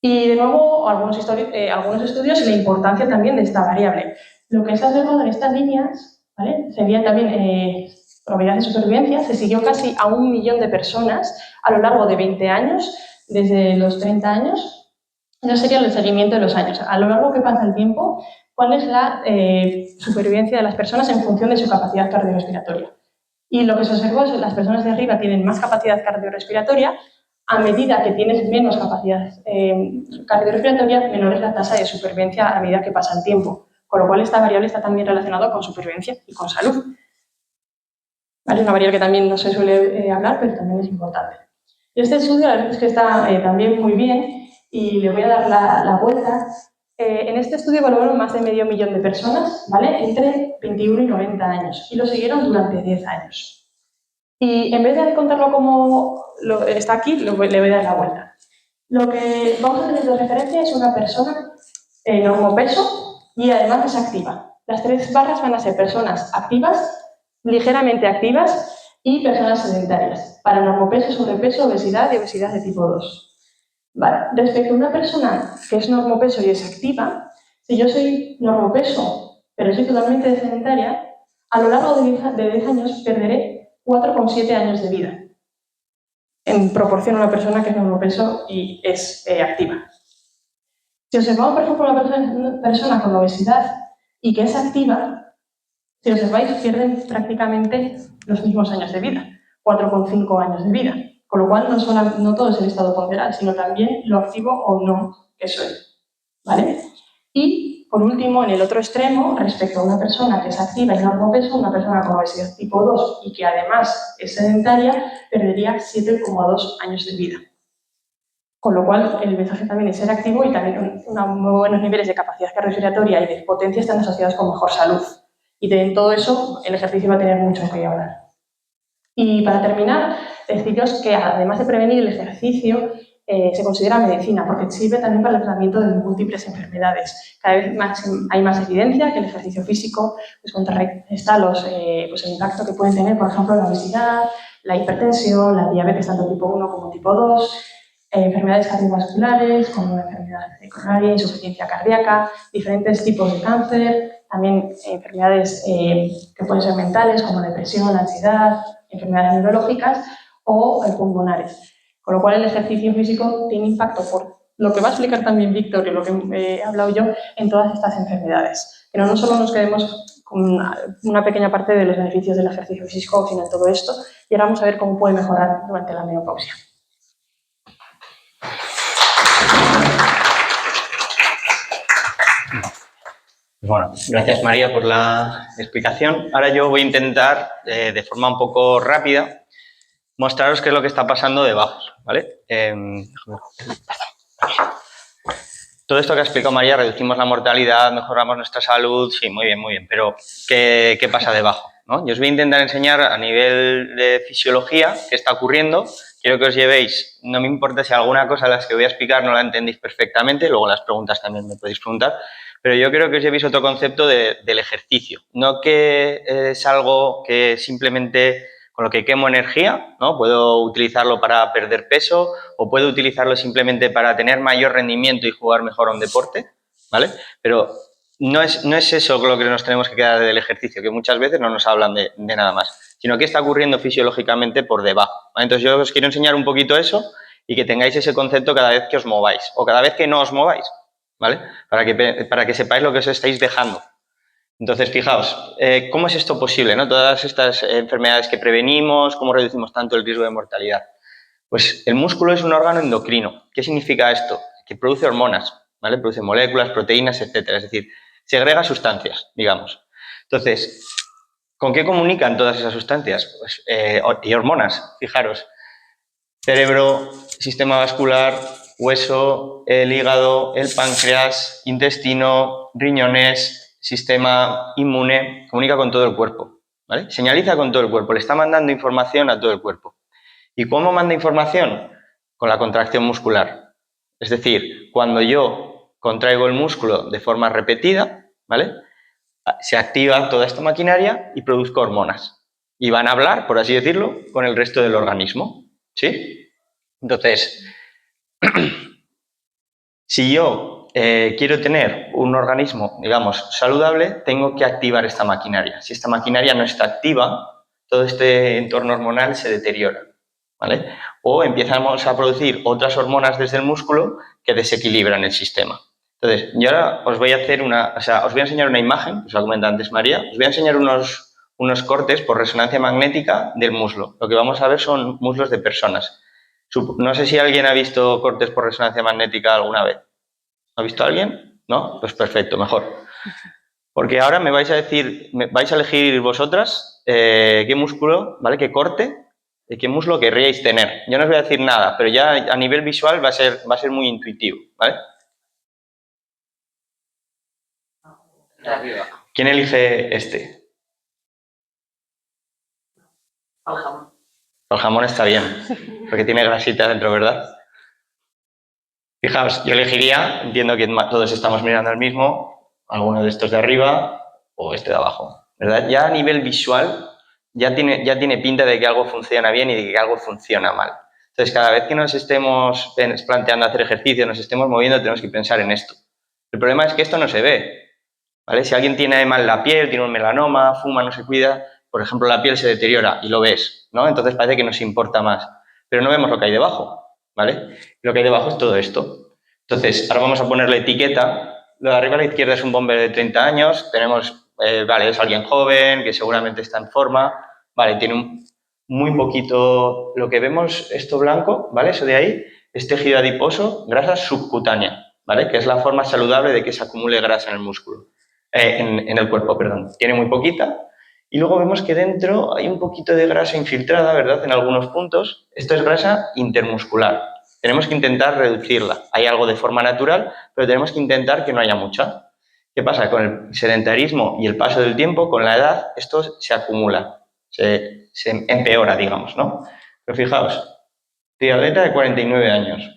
Y de nuevo, algunos estudios y la importancia también de esta variable. Lo que se ha observado en estas líneas, ¿vale? Serían también probabilidades de supervivencia. Se siguió casi a 1 millón de personas a lo largo de 20 años, desde los 30 años. Eso sería el seguimiento de los años. A lo largo que pasa el tiempo, ¿cuál es la supervivencia de las personas en función de su capacidad cardiorrespiratoria? Y lo que se observó es que las personas de arriba tienen más capacidad cardiorrespiratoria. A medida que tienes menos capacidad cardiorrespiratoria, menor es la tasa de supervivencia a medida que pasa el tiempo. Con lo cual, esta variable está también relacionada con supervivencia y con salud. ¿Vale? Es una variable que también no se suele hablar, pero también es importante. Y este estudio, la verdad es que está también muy bien y le voy a dar la vuelta. En este estudio evaluaron más de 500.000 de personas, ¿vale? Entre 21 y 90 años y lo siguieron durante 10 años. Y en vez de contarlo como está aquí, le voy a dar la vuelta. Lo que vamos a tener de referencia es una persona normopeso y además es activa. Las 3 barras van a ser personas activas, ligeramente activas y personas sedentarias. Para normopeso, sobrepeso, obesidad y obesidad de tipo 2. Vale. Respecto a una persona que es normopeso y es activa, si yo soy normopeso pero soy totalmente sedentaria, a lo largo de 10 años perderé 4,7 años de vida, en proporción a una persona que es normopeso y es activa. Si observamos, por ejemplo, una persona con obesidad y que es activa, si observáis, pierden prácticamente los mismos años de vida, 4,5 años de vida, con lo cual no todo es el estado ponderal, sino también lo activo o no que soy. ¿vale? Y, por último, en el otro extremo, respecto a una persona que es activa y no peso, una persona con obesidad tipo 2 y que además es sedentaria, perdería 7,2 años de vida. Con lo cual, el mensaje también es ser activo y también muy buenos niveles de capacidad cardiorrespiratoria y de potencia están asociados con mejor salud. Y de todo eso, el ejercicio va a tener mucho que hablar. Y para terminar, deciros que además de prevenir el ejercicio, se considera medicina, porque sirve también para el tratamiento de múltiples enfermedades. Cada vez hay más evidencia que el ejercicio físico pues, contrarresta el impacto que pueden tener, por ejemplo, la obesidad, la hipertensión, la diabetes tanto tipo 1 como tipo 2, enfermedades cardiovasculares como enfermedad coronaria, insuficiencia cardíaca, diferentes tipos de cáncer, también enfermedades que pueden ser mentales como depresión, ansiedad, enfermedades neurológicas o pulmonares. Con lo cual el ejercicio físico tiene impacto por lo que va a explicar también Víctor y lo que he hablado yo en todas estas enfermedades. Pero no solo nos quedemos con una pequeña parte de los beneficios del ejercicio físico, sino en todo esto, y ahora vamos a ver cómo puede mejorar durante la menopausia. Bueno, gracias María por la explicación. Ahora yo voy a intentar, de forma un poco rápida, mostraros qué es lo que está pasando debajo, ¿vale? Todo esto que ha explicado María, reducimos la mortalidad, mejoramos nuestra salud, sí, muy bien, pero ¿qué pasa debajo? ¿No? Yo os voy a intentar enseñar a nivel de fisiología qué está ocurriendo. Quiero que os llevéis, no me importa si alguna cosa de las que voy a explicar no la entendéis perfectamente, luego las preguntas también me podéis preguntar, pero yo creo que os llevéis otro concepto del ejercicio, no que es algo que simplemente con lo que quemo energía, ¿no? Puedo utilizarlo para perder peso o puedo utilizarlo simplemente para tener mayor rendimiento y jugar mejor a un deporte, ¿vale? Pero no es eso lo que nos tenemos que quedar del ejercicio, que muchas veces no nos hablan de nada más, sino qué está ocurriendo fisiológicamente por debajo, ¿vale? Entonces yo os quiero enseñar un poquito eso y que tengáis ese concepto cada vez que os mováis o cada vez que no os mováis, ¿vale? Para que sepáis lo que os estáis dejando. Entonces, fijaos, ¿cómo es esto posible, ¿no? Todas estas enfermedades que prevenimos, ¿cómo reducimos tanto el riesgo de mortalidad? Pues el músculo es un órgano endocrino. ¿Qué significa esto? Que produce hormonas, ¿vale? Produce moléculas, proteínas, etcétera. Es decir, segrega sustancias, digamos. Entonces, ¿con qué comunican todas esas sustancias? Pues, y hormonas, fijaros. Cerebro, sistema vascular, hueso, el hígado, el páncreas, intestino, riñones, sistema inmune, comunica con todo el cuerpo, ¿vale? Señaliza con todo el cuerpo, le está mandando información a todo el cuerpo. ¿Y cómo manda información? Con la contracción muscular. Es decir, cuando yo contraigo el músculo de forma repetida, ¿vale? Se activa toda esta maquinaria y produzco hormonas. Y van a hablar, por así decirlo, con el resto del organismo, ¿sí? Entonces, si yo quiero tener un organismo, digamos, saludable, tengo que activar esta maquinaria. Si esta maquinaria no está activa, todo este entorno hormonal se deteriora, ¿vale? O empezamos a producir otras hormonas desde el músculo que desequilibran el sistema. Entonces, yo ahora os voy a hacer os voy a enseñar una imagen, que os ha comentado antes María, os voy a enseñar unos cortes por resonancia magnética del muslo. Lo que vamos a ver son muslos de personas. No sé si alguien ha visto cortes por resonancia magnética alguna vez. ¿Ha visto alguien? ¿No? Pues perfecto, mejor. Porque ahora me vais a decir, vais a elegir vosotras qué músculo, ¿vale? Qué corte, qué muslo querríais tener. Yo no os voy a decir nada, pero ya a nivel visual va a ser muy intuitivo, ¿vale? ¿Quién elige este? Al jamón. El jamón está bien, porque tiene grasita dentro, ¿verdad? Fijaos, yo elegiría, entiendo que todos estamos mirando el mismo, alguno de estos de arriba o este de abajo, ¿verdad? Ya a nivel visual ya tiene pinta de que algo funciona bien y de que algo funciona mal. Entonces, cada vez que nos estemos planteando hacer ejercicio, nos estemos moviendo, tenemos que pensar en esto. El problema es que esto no se ve, ¿vale? Si alguien tiene mal la piel, tiene un melanoma, fuma, no se cuida, por ejemplo, la piel se deteriora y lo ves, ¿no? Entonces parece que nos importa más, pero no vemos lo que hay debajo, ¿vale? Lo que hay debajo es todo esto. Entonces, ahora vamos a poner la etiqueta. Lo de arriba a la izquierda es un bombero de 30 años, tenemos, vale, es alguien joven, que seguramente está en forma, vale, tiene muy poquito, lo que vemos, esto blanco, ¿vale? Eso de ahí es tejido adiposo, grasa subcutánea, ¿vale? Que es la forma saludable de que se acumule grasa en el músculo, en el cuerpo, perdón. Tiene muy poquita. Y luego vemos que dentro hay un poquito de grasa infiltrada, ¿verdad? En algunos puntos. Esto es grasa intermuscular. Tenemos que intentar reducirla. Hay algo de forma natural, pero tenemos que intentar que no haya mucha. ¿Qué pasa? Con el sedentarismo y el paso del tiempo, con la edad, esto se acumula, se empeora, digamos, ¿no? Pero fijaos, triatleta de 49 años.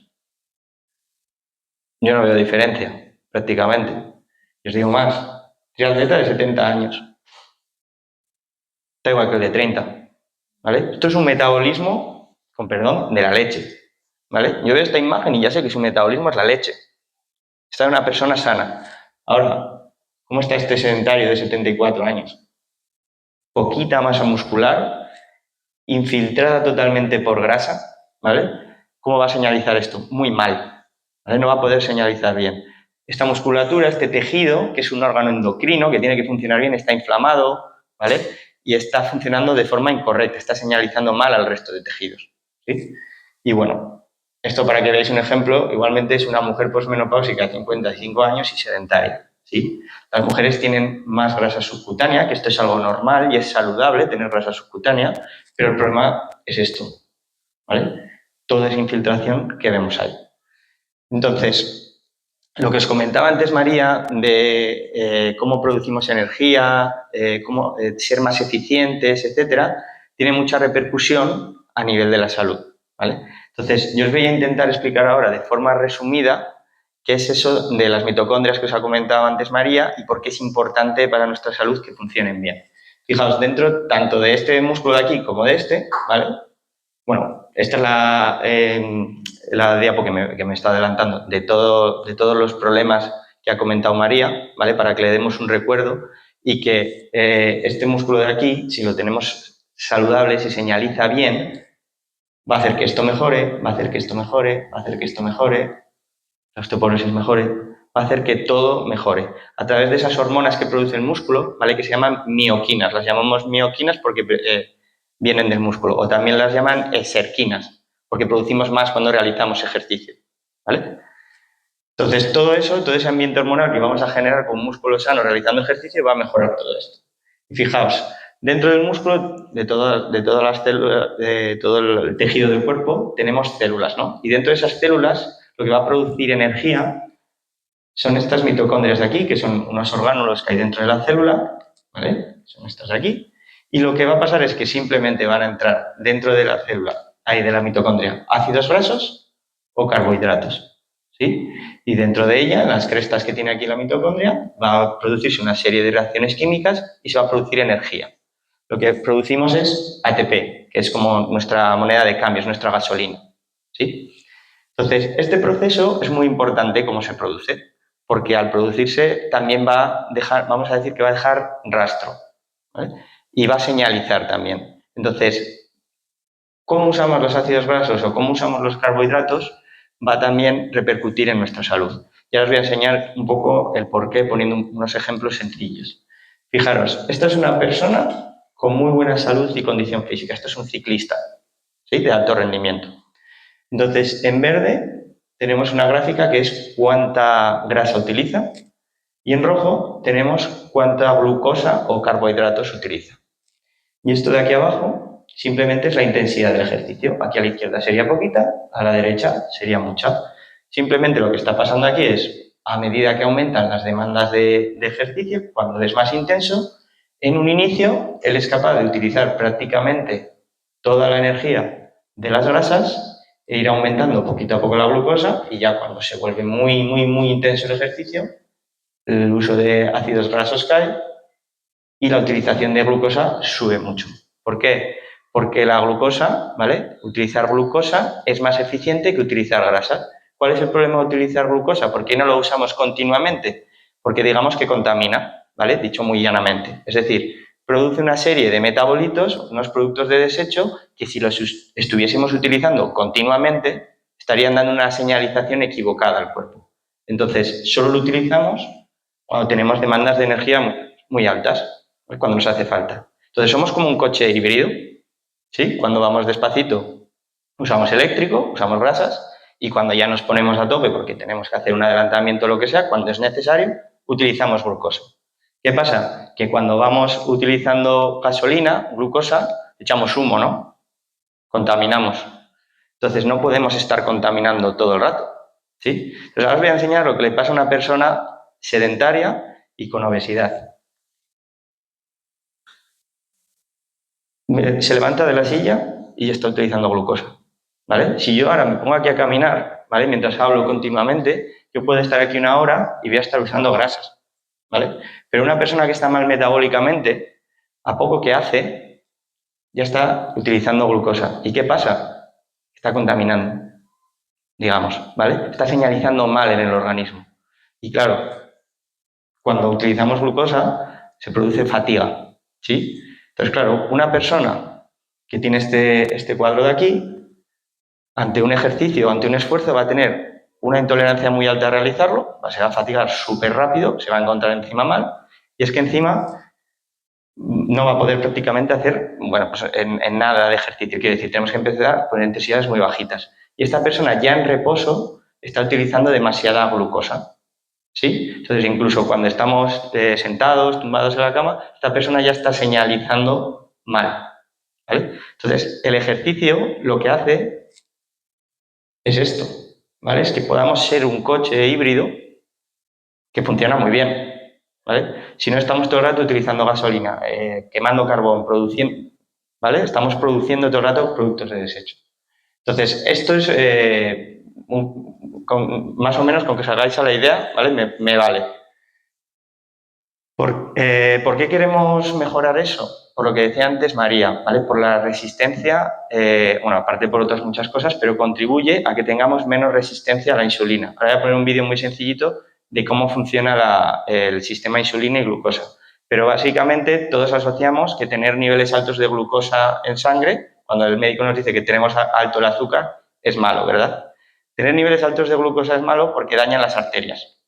Yo no veo diferencia, prácticamente. Y os digo más, triatleta de 70 años. Da igual que el de 30, ¿vale? Esto es un metabolismo, con perdón, de la leche, ¿vale? Yo veo esta imagen y ya sé que su metabolismo es la leche. Está en una persona sana. Ahora, ¿cómo está este sedentario de 74 años? Poquita masa muscular, infiltrada totalmente por grasa, ¿vale? ¿Cómo va a señalizar esto? Muy mal, ¿vale? No va a poder señalizar bien. Esta musculatura, este tejido, que es un órgano endocrino que tiene que funcionar bien, está inflamado, ¿vale? Y está funcionando de forma incorrecta, está señalizando mal al resto de tejidos, ¿sí? Y bueno, esto para que veáis un ejemplo, igualmente es una mujer posmenopáusica de 55 años y sedentaria, ¿sí? Las mujeres tienen más grasa subcutánea, que esto es algo normal y es saludable tener grasa subcutánea, pero el problema es esto, ¿vale? Toda esa infiltración que vemos ahí. Entonces, lo que os comentaba antes, María, de cómo producimos energía, cómo ser más eficientes, etcétera, tiene mucha repercusión a nivel de la salud, ¿vale? Entonces, yo os voy a intentar explicar ahora de forma resumida qué es eso de las mitocondrias que os ha comentado antes María y por qué es importante para nuestra salud que funcionen bien. Fijaos, dentro tanto de este músculo de aquí como de este, ¿vale? Bueno, esta es la diapo que me está adelantando de todos los problemas que ha comentado María, ¿vale? Para que le demos un recuerdo y que este músculo de aquí, si lo tenemos saludable, si señaliza bien, va a hacer que esto mejore, va a hacer que esto mejore, va a hacer que esto mejore, la osteoporosis mejore, va a hacer que todo mejore. A través de esas hormonas que produce el músculo, ¿vale? Que se llaman mioquinas. Las llamamos mioquinas porque vienen del músculo. O también las llaman exerquinas, porque producimos más cuando realizamos ejercicio, ¿vale? Entonces, todo eso, todo ese ambiente hormonal que vamos a generar con músculo sano realizando ejercicio va a mejorar todo esto. Y fijaos, dentro del músculo, de todas las células, de todo el tejido del cuerpo, tenemos células, ¿no? Y dentro de esas células, lo que va a producir energía son estas mitocondrias de aquí, que son unos orgánulos que hay dentro de la célula, ¿vale? Son estas de aquí. Y lo que va a pasar es que simplemente van a entrar dentro de la célula, ahí de la mitocondria, ácidos grasos o carbohidratos, ¿sí? Y dentro de ella, en las crestas que tiene aquí la mitocondria, va a producirse una serie de reacciones químicas y se va a producir energía. Lo que producimos es ATP, que es como nuestra moneda de cambio, es nuestra gasolina, ¿sí? Entonces, este proceso es muy importante cómo se produce, porque al producirse también va a dejar, vamos a decir que va a dejar rastro, ¿vale? Y va a señalizar también. Entonces, cómo usamos los ácidos grasos o cómo usamos los carbohidratos va a también repercutir en nuestra salud. Ya os voy a enseñar un poco el porqué poniendo unos ejemplos sencillos. Fijaros, esta es una persona con muy buena salud y condición física. Esto es un ciclista, ¿sí? De alto rendimiento. Entonces, en verde tenemos una gráfica que es cuánta grasa utiliza y en rojo tenemos cuánta glucosa o carbohidratos utiliza. Y esto de aquí abajo simplemente es la intensidad del ejercicio. Aquí a la izquierda sería poquita, a la derecha sería mucha. Simplemente lo que está pasando aquí es, a medida que aumentan las demandas de ejercicio, cuando es más intenso, en un inicio él es capaz de utilizar prácticamente toda la energía de las grasas e ir aumentando poquito a poco la glucosa y ya cuando se vuelve muy, muy, muy intenso el ejercicio, el uso de ácidos grasos cae y la utilización de glucosa sube mucho. ¿Por qué? Porque la glucosa, ¿vale? Utilizar glucosa es más eficiente que utilizar grasa. ¿Cuál es el problema de utilizar glucosa? ¿Por qué no lo usamos continuamente? Porque digamos que contamina, ¿vale? Dicho muy llanamente. Es decir, produce una serie de metabolitos, unos productos de desecho, que si los estuviésemos utilizando continuamente, estarían dando una señalización equivocada al cuerpo. Entonces, solo lo utilizamos cuando tenemos demandas de energía muy altas, cuando nos hace falta. Entonces, somos como un coche híbrido, ¿sí? Cuando vamos despacito, usamos eléctrico, usamos grasas, y cuando ya nos ponemos a tope porque tenemos que hacer un adelantamiento o lo que sea, cuando es necesario, utilizamos glucosa. ¿Qué pasa? Que cuando vamos utilizando gasolina, glucosa, echamos humo, ¿no? Contaminamos. Entonces no podemos estar contaminando todo el rato, ¿sí? Entonces ahora os voy a enseñar lo que le pasa a una persona sedentaria y con obesidad. Se levanta de la silla y está utilizando glucosa, ¿vale? Si yo ahora me pongo aquí a caminar, ¿vale? Mientras hablo continuamente, yo puedo estar aquí una hora y voy a estar usando grasas, ¿vale? Pero una persona que está mal metabólicamente, a poco que hace, ya está utilizando glucosa. ¿Y qué pasa? Está contaminando, digamos, ¿vale? Está señalizando mal en el organismo. Y claro, cuando utilizamos glucosa, se produce fatiga, ¿sí? Entonces, claro, una persona que tiene este cuadro de aquí, ante un ejercicio, ante un esfuerzo, va a tener una intolerancia muy alta a realizarlo, se va a fatigar súper rápido, se va a encontrar encima mal, y es que encima no va a poder prácticamente hacer, bueno, pues en nada de ejercicio. Quiere decir, tenemos que empezar con intensidades muy bajitas. Y esta persona ya en reposo está utilizando demasiada glucosa, ¿sí? Entonces, incluso cuando estamos sentados, tumbados en la cama, esta persona ya está señalizando mal, ¿vale? Entonces, el ejercicio lo que hace es esto, ¿vale? Es que podamos ser un coche híbrido que funciona muy bien, ¿vale? Si no estamos todo el rato utilizando gasolina, quemando carbón, produciendo, ¿vale? Estamos produciendo todo el rato productos de desecho. Entonces, esto es más o menos con que salgáis a la idea, ¿vale? Me vale. ¿Por qué queremos mejorar eso? Por lo que decía antes María, ¿vale? Por la resistencia, bueno, aparte por otras muchas cosas, pero contribuye a que tengamos menos resistencia a la insulina. Ahora voy a poner un vídeo muy sencillito de cómo funciona el sistema insulina y glucosa. Pero básicamente todos asociamos que tener niveles altos de glucosa en sangre, cuando el médico nos dice que tenemos alto el azúcar, es malo, ¿verdad? Tener niveles altos de glucosa es malo porque dañan las arterias,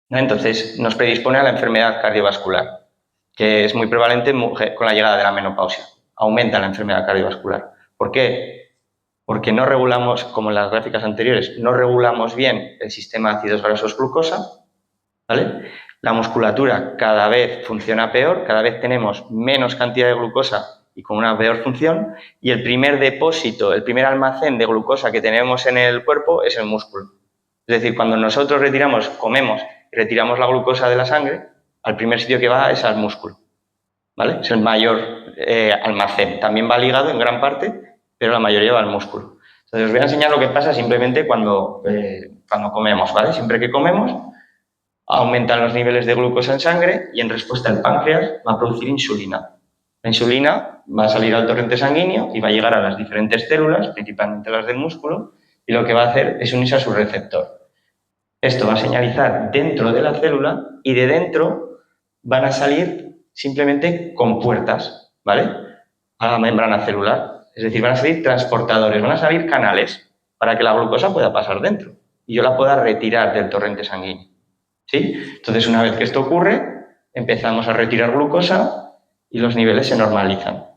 ¿no? Entonces, nos predispone a la enfermedad cardiovascular, que es muy prevalente con la llegada de la menopausia. Aumenta la enfermedad cardiovascular. ¿Por qué? Porque no regulamos, como en las gráficas anteriores, no regulamos bien el sistema de ácidos grasos glucosa, ¿vale? La musculatura cada vez funciona peor, cada vez tenemos menos cantidad de glucosa y con una peor función, y el primer depósito, el primer almacén de glucosa que tenemos en el cuerpo es el músculo. Es decir, cuando nosotros comemos y retiramos la glucosa de la sangre, al primer sitio que va es al músculo, ¿vale? Es el mayor almacén. También va al hígado en gran parte, pero la mayoría va al músculo. Entonces, os voy a enseñar lo que pasa simplemente cuando comemos, ¿vale? Siempre que comemos, aumentan los niveles de glucosa en sangre y en respuesta el páncreas va a producir insulina. La insulina va a salir al torrente sanguíneo y va a llegar a las diferentes células, principalmente las del músculo, y lo que va a hacer es unirse a su receptor. Esto va a señalizar dentro de la célula y de dentro van a salir simplemente compuertas, ¿vale? A la membrana celular. Es decir, van a salir transportadores, van a salir canales para que la glucosa pueda pasar dentro y yo la pueda retirar del torrente sanguíneo, ¿sí? Entonces, una vez que esto ocurre, empezamos a retirar glucosa y los niveles se normalizan.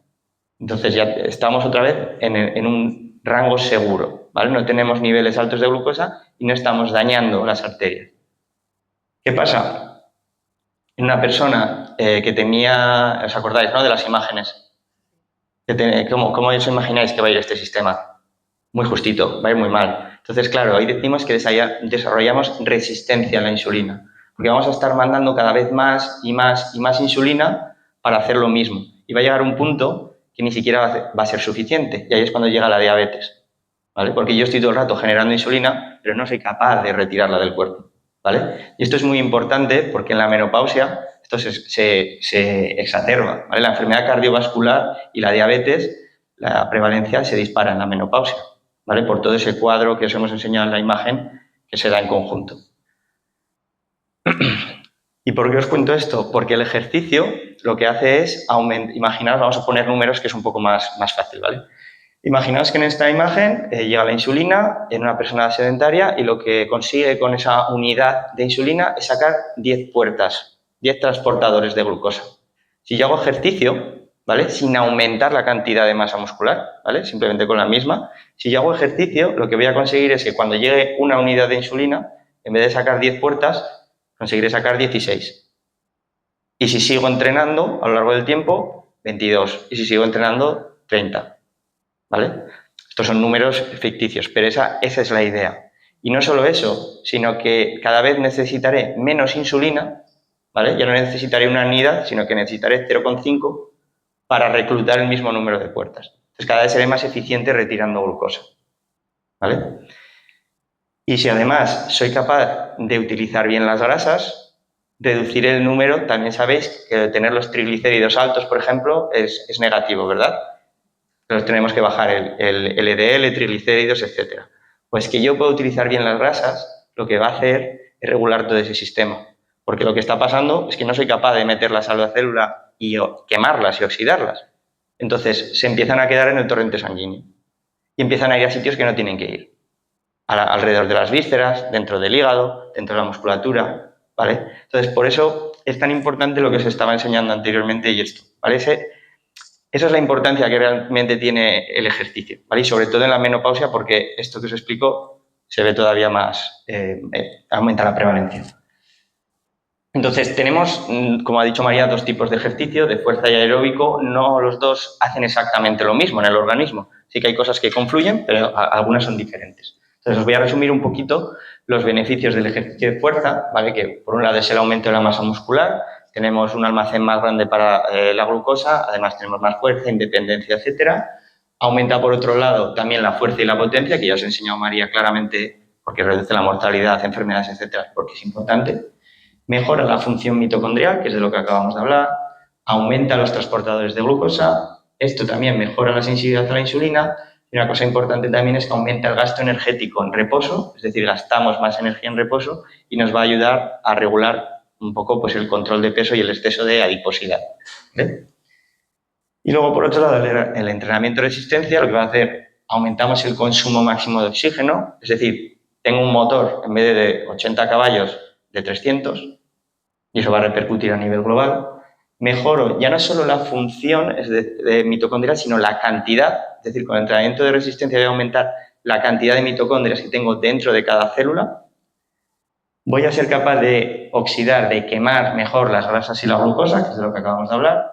Entonces ya estamos otra vez en un rango seguro, ¿vale? No tenemos niveles altos de glucosa y no estamos dañando las arterias. ¿Qué pasa? En una persona que tenía, ¿os acordáis, no? De las imágenes. ¿Cómo os imagináis que va a ir este sistema? Muy justito, va a ir muy mal. Entonces, claro, ahí decimos que desarrollamos resistencia a la insulina, porque vamos a estar mandando cada vez más y más y más insulina para hacer lo mismo. Y va a llegar un punto que ni siquiera va a ser suficiente, y ahí es cuando llega la diabetes, ¿vale? Porque yo estoy todo el rato generando insulina, pero no soy capaz de retirarla del cuerpo, ¿vale? Y esto es muy importante porque en la menopausia esto se exacerba, ¿vale? La enfermedad cardiovascular y la diabetes, la prevalencia se dispara en la menopausia, ¿vale? Por todo ese cuadro que os hemos enseñado en la imagen que se da en conjunto. ¿Y por qué os cuento esto? Porque el ejercicio lo que hace es imaginaos, vamos a poner números que es un poco más fácil, ¿vale? Imaginaos que en esta imagen llega la insulina en una persona sedentaria y lo que consigue con esa unidad de insulina es sacar 10 puertas, 10 transportadores de glucosa. Si yo hago ejercicio, ¿vale? Sin aumentar la cantidad de masa muscular, ¿vale? Simplemente con la misma. Si yo hago ejercicio, lo que voy a conseguir es que cuando llegue una unidad de insulina, en vez de sacar 10 puertas, conseguiré sacar 16. Y si sigo entrenando a lo largo del tiempo, 22. Y si sigo entrenando, 30. ¿Vale? Estos son números ficticios, pero esa es la idea. Y no solo eso, sino que cada vez necesitaré menos insulina, ¿vale? Ya no necesitaré una unidad, sino que necesitaré 0,5 para reclutar el mismo número de puertas. Entonces cada vez seré más eficiente retirando glucosa, ¿vale? Y si además soy capaz de utilizar bien las grasas, reducir el número, también sabéis que tener los triglicéridos altos, por ejemplo, es negativo, ¿verdad? Entonces tenemos que bajar el LDL, triglicéridos, etc. Pues que yo puedo utilizar bien las grasas, lo que va a hacer es regular todo ese sistema. Porque lo que está pasando es que no soy capaz de meterlas a la célula y quemarlas y oxidarlas. Entonces se empiezan a quedar en el torrente sanguíneo y empiezan a ir a sitios que no tienen que ir. Alrededor de las vísceras, dentro del hígado, dentro de la musculatura, ¿vale? Entonces por eso es tan importante lo que os estaba enseñando anteriormente y esto, ¿vale? Esa es la importancia que realmente tiene el ejercicio, ¿vale? Y sobre todo en la menopausia, porque esto que os explico se ve todavía más, aumenta la prevalencia. Entonces, tenemos, como ha dicho María, dos tipos de ejercicio, de fuerza y aeróbico. No los dos hacen exactamente lo mismo en el organismo. Sí que hay cosas que confluyen, pero algunas son diferentes. Entonces, os voy a resumir un poquito los beneficios del ejercicio de fuerza, ¿vale? Que por un lado es el aumento de la masa muscular, tenemos un almacén más grande para la glucosa, además tenemos más fuerza, independencia, etcétera. Aumenta, por otro lado, también la fuerza y la potencia, que ya os ha enseñado María claramente, porque reduce la mortalidad, enfermedades, etcétera, porque es importante. Mejora la función mitocondrial, que es de lo que acabamos de hablar. Aumenta los transportadores de glucosa. Esto también mejora la sensibilidad a la insulina. Y una cosa importante también es que aumenta el gasto energético en reposo, es decir, gastamos más energía en reposo y nos va a ayudar a regular un poco pues, el control de peso y el exceso de adiposidad. ¿Vale? Y luego, por otro lado, el entrenamiento de resistencia lo que va a hacer, aumentamos el consumo máximo de oxígeno, es decir, tengo un motor en vez de 80 caballos de 300 y eso va a repercutir a nivel global. Mejoro ya no solo la función de mitocondrial, sino la cantidad, es decir, con el entrenamiento de resistencia voy a aumentar la cantidad de mitocondrias que tengo dentro de cada célula. Voy a ser capaz de oxidar, de quemar mejor las grasas y la glucosa, que es de lo que acabamos de hablar.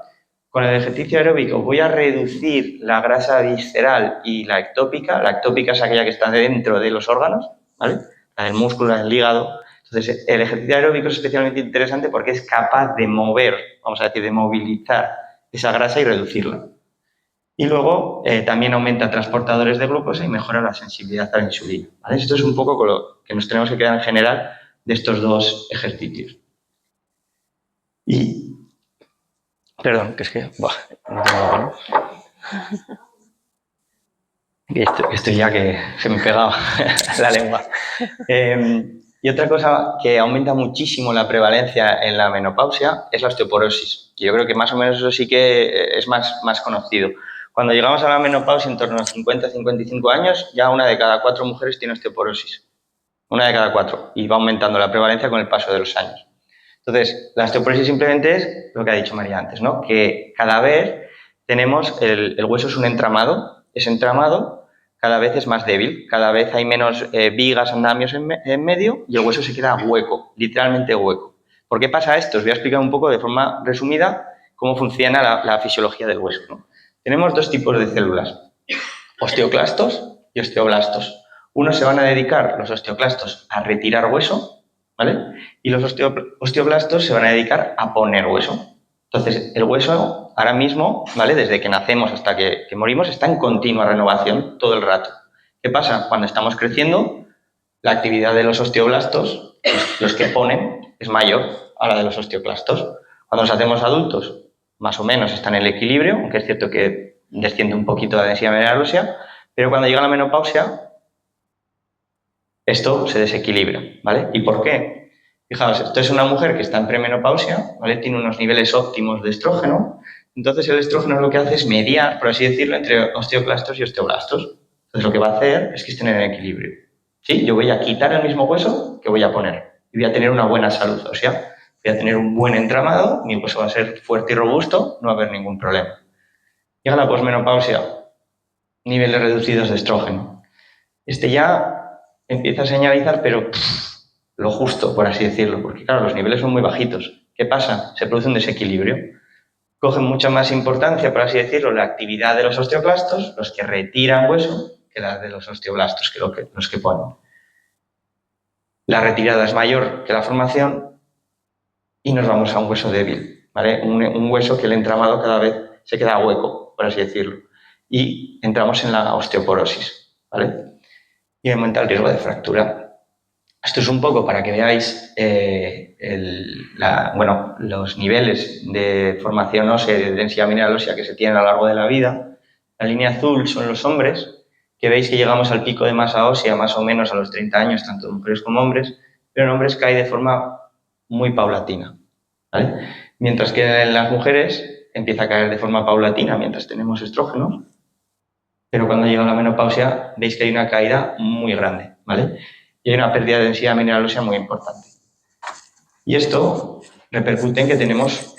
Con el ejercicio aeróbico voy a reducir la grasa visceral y la ectópica. La ectópica es aquella que está dentro de los órganos, ¿vale? La del músculo, la del hígado. Entonces, el ejercicio aeróbico es especialmente interesante porque es capaz de mover, vamos a decir, de movilizar esa grasa y reducirla. Y luego también aumenta transportadores de glucosa y mejora la sensibilidad a la insulina, ¿vale? Esto es un poco con lo que nos tenemos que quedar en general de estos dos ejercicios. Y, perdón, que es que, no tengo la mano. Esto ya que se me pegaba la lengua. Y otra cosa que aumenta muchísimo la prevalencia en la menopausia es la osteoporosis. Yo creo que más o menos eso sí que es más conocido. Cuando llegamos a la menopausia en torno a los 50-55 años, ya una de cada 4 mujeres tiene osteoporosis. Una de cada 4. Y va aumentando la prevalencia con el paso de los años. Entonces, la osteoporosis simplemente es lo que ha dicho María antes, ¿no? Que cada vez tenemos, el hueso es un entramado, ese entramado cada vez es más débil, cada vez hay menos vigas, andamios en medio y el hueso se queda hueco, literalmente hueco. ¿Por qué pasa esto? Os voy a explicar un poco de forma resumida cómo funciona la fisiología del hueso, ¿no? Tenemos dos tipos de células, osteoclastos y osteoblastos. Unos se van a dedicar, los osteoclastos, a retirar hueso, ¿vale? Y los osteoblastos se van a dedicar a poner hueso. Entonces, el hueso ahora mismo, ¿vale? Desde que nacemos hasta que morimos, está en continua renovación todo el rato. ¿Qué pasa? Cuando estamos creciendo, la actividad de los osteoblastos, los que ponen, es mayor a la de los osteoclastos. Cuando nos hacemos adultos, más o menos está en el equilibrio, aunque es cierto que desciende un poquito la densidad mineral ósea, pero cuando llega la menopausia, esto se desequilibra, ¿vale? ¿Y por qué? Fijaos, esto es una mujer que está en premenopausia, ¿vale? Tiene unos niveles óptimos de estrógeno, entonces el estrógeno lo que hace es mediar, por así decirlo, entre osteoclastos y osteoblastos. Entonces lo que va a hacer es que estén en equilibrio. ¿Sí? Yo voy a quitar el mismo hueso que voy a poner y voy a tener una buena salud, o sea, voy a tener un buen entramado, mi hueso va a ser fuerte y robusto, no va a haber ningún problema. Llega la posmenopausia, niveles reducidos de estrógeno. Este ya empieza a señalizar, pero lo justo, por así decirlo, porque claro, los niveles son muy bajitos. ¿Qué pasa? Se produce un desequilibrio. Cogen mucha más importancia, por así decirlo, la actividad de los osteoclastos, los que retiran hueso, que la de los osteoblastos, que los que ponen. La retirada es mayor que la formación y nos vamos a un hueso débil, ¿vale? Un hueso que el entramado cada vez se queda hueco, por así decirlo, y entramos en la osteoporosis, ¿vale? Y aumenta el riesgo de fractura. Esto es un poco para que veáis los niveles de formación ósea y de densidad mineral ósea que se tienen a lo largo de la vida. La línea azul son los hombres, que veis que llegamos al pico de masa ósea más o menos a los 30 años, tanto mujeres como hombres, pero en hombres cae de forma muy paulatina, ¿vale? Mientras que en las mujeres empieza a caer de forma paulatina mientras tenemos estrógenos, pero cuando llega la menopausia veis que hay una caída muy grande, ¿vale? Y hay una pérdida de densidad mineral ósea muy importante. Y esto repercute en que tenemos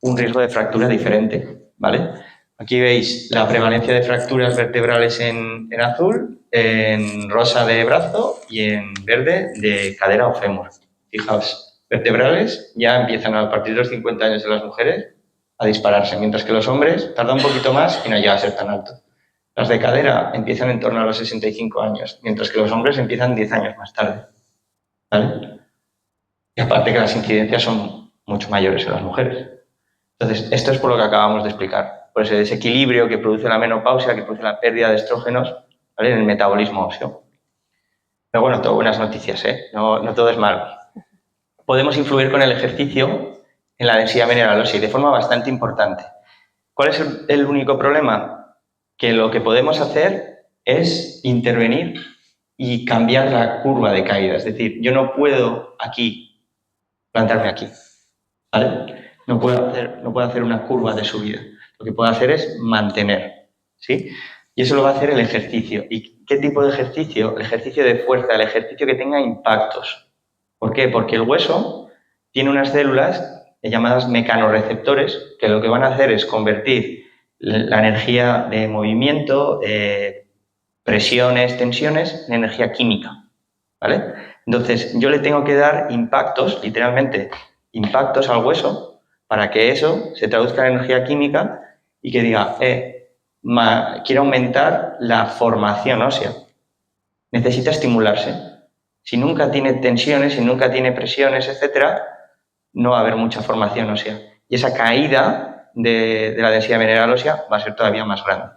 un riesgo de fractura diferente, ¿vale? Aquí veis la prevalencia de fracturas vertebrales en azul, en rosa de brazo y en verde de cadera o fémur. Fijaos, vertebrales ya empiezan a partir de los 50 años de las mujeres a dispararse, mientras que los hombres tardan un poquito más y no llega a ser tan alto. Las de cadera empiezan en torno a los 65 años, mientras que los hombres empiezan 10 años más tarde, ¿vale? Y aparte que las incidencias son mucho mayores en las mujeres. Entonces, esto es por lo que acabamos de explicar, por ese desequilibrio que produce la menopausia, que produce la pérdida de estrógenos, ¿vale? En el metabolismo óseo. Pero bueno, todo buenas noticias, ¿eh? No todo es malo. Podemos influir con el ejercicio en la densidad mineral ósea y de forma bastante importante. ¿Cuál es el único problema? Que lo que podemos hacer es intervenir y cambiar la curva de caída. Es decir, yo no puedo aquí plantarme aquí, ¿vale? No puedo hacer una curva de subida. Lo que puedo hacer es mantener, ¿sí? Y eso lo va a hacer el ejercicio. ¿Y qué tipo de ejercicio? El ejercicio de fuerza, el ejercicio que tenga impactos. ¿Por qué? Porque el hueso tiene unas células llamadas mecanorreceptores que lo que van a hacer es convertir la energía de movimiento, presiones, tensiones, en energía química, ¿vale? Entonces, yo le tengo que dar impactos, literalmente, impactos al hueso para que eso se traduzca en energía química y que diga, quiero aumentar la formación ósea. Necesita estimularse. Si nunca tiene tensiones, si nunca tiene presiones, etcétera, no va a haber mucha formación ósea. Y esa caída de la densidad mineral ósea va a ser todavía más grande.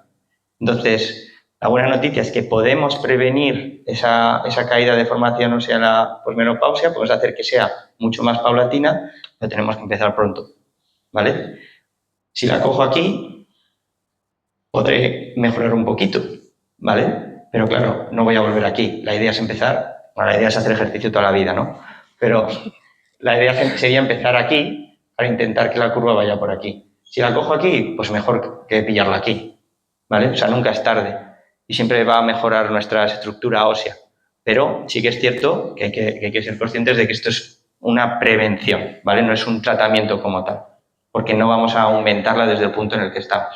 Entonces, la buena noticia es que podemos prevenir esa caída de formación ósea en la posmenopausia, podemos hacer que sea mucho más paulatina, pero tenemos que empezar pronto, ¿vale? Si la cojo aquí, podré mejorar un poquito, ¿vale? Pero claro, no voy a volver aquí. La idea es la idea es hacer ejercicio toda la vida, ¿no? Pero la idea sería empezar aquí para intentar que la curva vaya por aquí. Si la cojo aquí, pues mejor que pillarla aquí, ¿vale? O sea, nunca es tarde y siempre va a mejorar nuestra estructura ósea. Pero sí que es cierto que hay que ser conscientes de que esto es una prevención, ¿vale? No es un tratamiento como tal, porque no vamos a aumentarla desde el punto en el que estamos.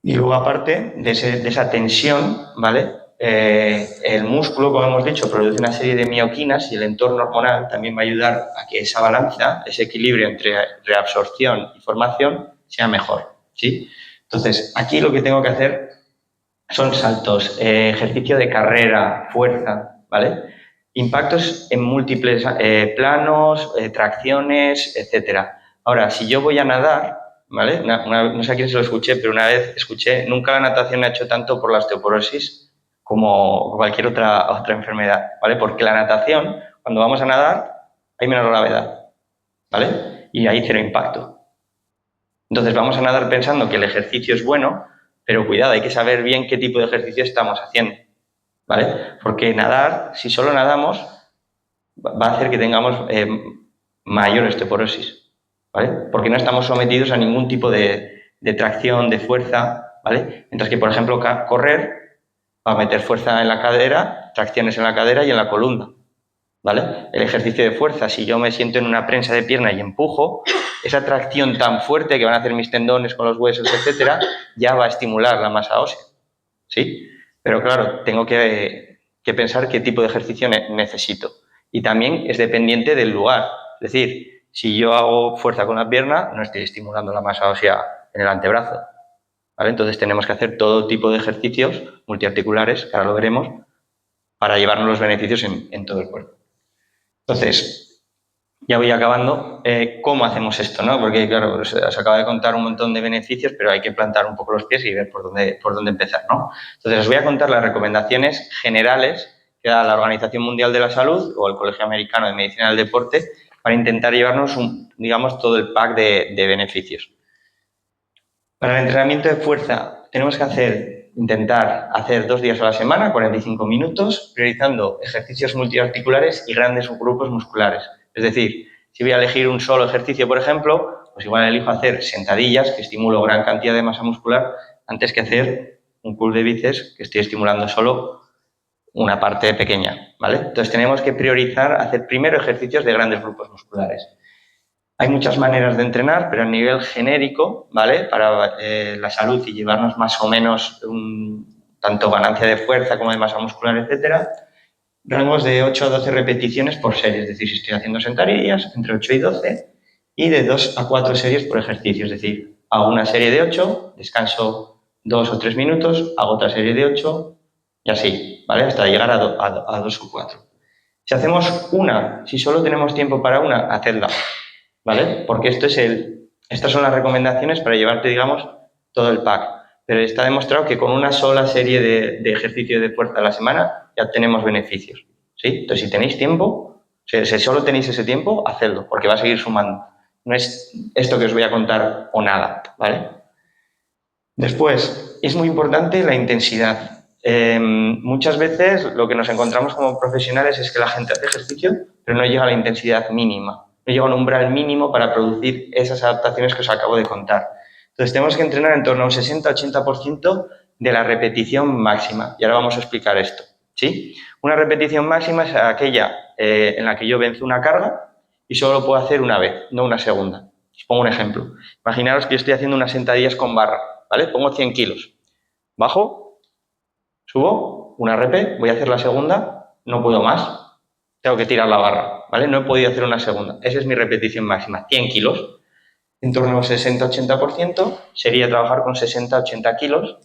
Y luego, aparte de esa tensión, ¿vale? El músculo, como hemos dicho, produce una serie de mioquinas y el entorno hormonal también va a ayudar a que esa balanza, ese equilibrio entre reabsorción y formación sea mejor, ¿sí? Entonces, aquí lo que tengo que hacer son saltos, ejercicio de carrera, fuerza, ¿vale? Impactos en múltiples planos, tracciones, etcétera. Ahora, si yo voy a nadar, ¿vale? No sé a quién se lo escuché, pero una vez escuché, nunca la natación ha hecho tanto por la osteoporosis como cualquier otra enfermedad, ¿vale? Porque la natación, cuando vamos a nadar, hay menos gravedad, ¿vale? Y hay cero impacto. Entonces vamos a nadar pensando que el ejercicio es bueno, pero cuidado, hay que saber bien qué tipo de ejercicio estamos haciendo, ¿vale? Porque nadar, si solo nadamos, va a hacer que tengamos mayor osteoporosis, ¿vale? Porque no estamos sometidos a ningún tipo de tracción, de fuerza, ¿vale? Mientras que, por ejemplo, correr va a meter fuerza en la cadera, tracciones en la cadera y en la columna, ¿vale? El ejercicio de fuerza, si yo me siento en una prensa de pierna y empujo, esa tracción tan fuerte que van a hacer mis tendones con los huesos, etcétera, ya va a estimular la masa ósea, ¿sí? Pero claro, tengo que pensar qué tipo de ejercicio necesito. Y también es dependiente del lugar. Es decir, si yo hago fuerza con la pierna, no estoy estimulando la masa ósea en el antebrazo, ¿vale? Entonces tenemos que hacer todo tipo de ejercicios multiarticulares, que ahora lo veremos, para llevarnos los beneficios en todo el cuerpo. Entonces, ya voy acabando. ¿Cómo hacemos esto, no? Porque, claro, os acabo de contar un montón de beneficios, pero hay que plantar un poco los pies y ver por dónde empezar, ¿no? Entonces, os voy a contar las recomendaciones generales que da la Organización Mundial de la Salud o el Colegio Americano de Medicina del Deporte para intentar llevarnos, digamos, todo el pack de beneficios. Para el entrenamiento de fuerza tenemos que intentar hacer 2 días a la semana, 45 minutos, priorizando ejercicios multiarticulares y grandes grupos musculares. Es decir, si voy a elegir un solo ejercicio, por ejemplo, pues igual elijo hacer sentadillas, que estimulo gran cantidad de masa muscular, antes que hacer un curl de bíceps, que estoy estimulando solo una parte pequeña, ¿vale? Entonces tenemos que priorizar hacer primero ejercicios de grandes grupos musculares. Hay muchas maneras de entrenar, pero a nivel genérico, ¿vale? Para la salud y llevarnos más o menos tanto ganancia de fuerza como de masa muscular, etcétera, rangos de 8 a 12 repeticiones por serie. Es decir, si estoy haciendo sentadillas, entre 8 y 12, y de 2 a 4 series por ejercicio. Es decir, hago una serie de 8, descanso 2 o 3 minutos, hago otra serie de 8 y así, ¿vale? Hasta llegar a 2 o 4. Si hacemos si solo tenemos tiempo para una, hacedla, ¿vale? Porque estas son las recomendaciones para llevarte, digamos, todo el pack. Pero está demostrado que con una sola serie de ejercicios de fuerza a la semana ya tenemos beneficios, ¿sí? Entonces, si tenéis tiempo, si solo tenéis ese tiempo, hacedlo, porque va a seguir sumando. No es esto que os voy a contar o nada, ¿vale? Después, es muy importante la intensidad. Muchas veces lo que nos encontramos como profesionales es que la gente hace ejercicio, pero no llega a la intensidad mínima. No llega a un umbral mínimo para producir esas adaptaciones que os acabo de contar. Entonces, tenemos que entrenar en torno a un 60-80% de la repetición máxima. Y ahora vamos a explicar esto, ¿sí? Una repetición máxima es aquella en la que yo venzo una carga y solo lo puedo hacer una vez, no una segunda. Os pongo un ejemplo. Imaginaros que yo estoy haciendo unas sentadillas con barra, ¿vale? Pongo 100 kilos. Bajo, subo, una rep, voy a hacer la segunda, no puedo más. Tengo que tirar la barra, ¿vale? No he podido hacer una segunda. Esa es mi repetición máxima, 100 kilos. En torno a un 60-80% sería trabajar con 60-80 kilos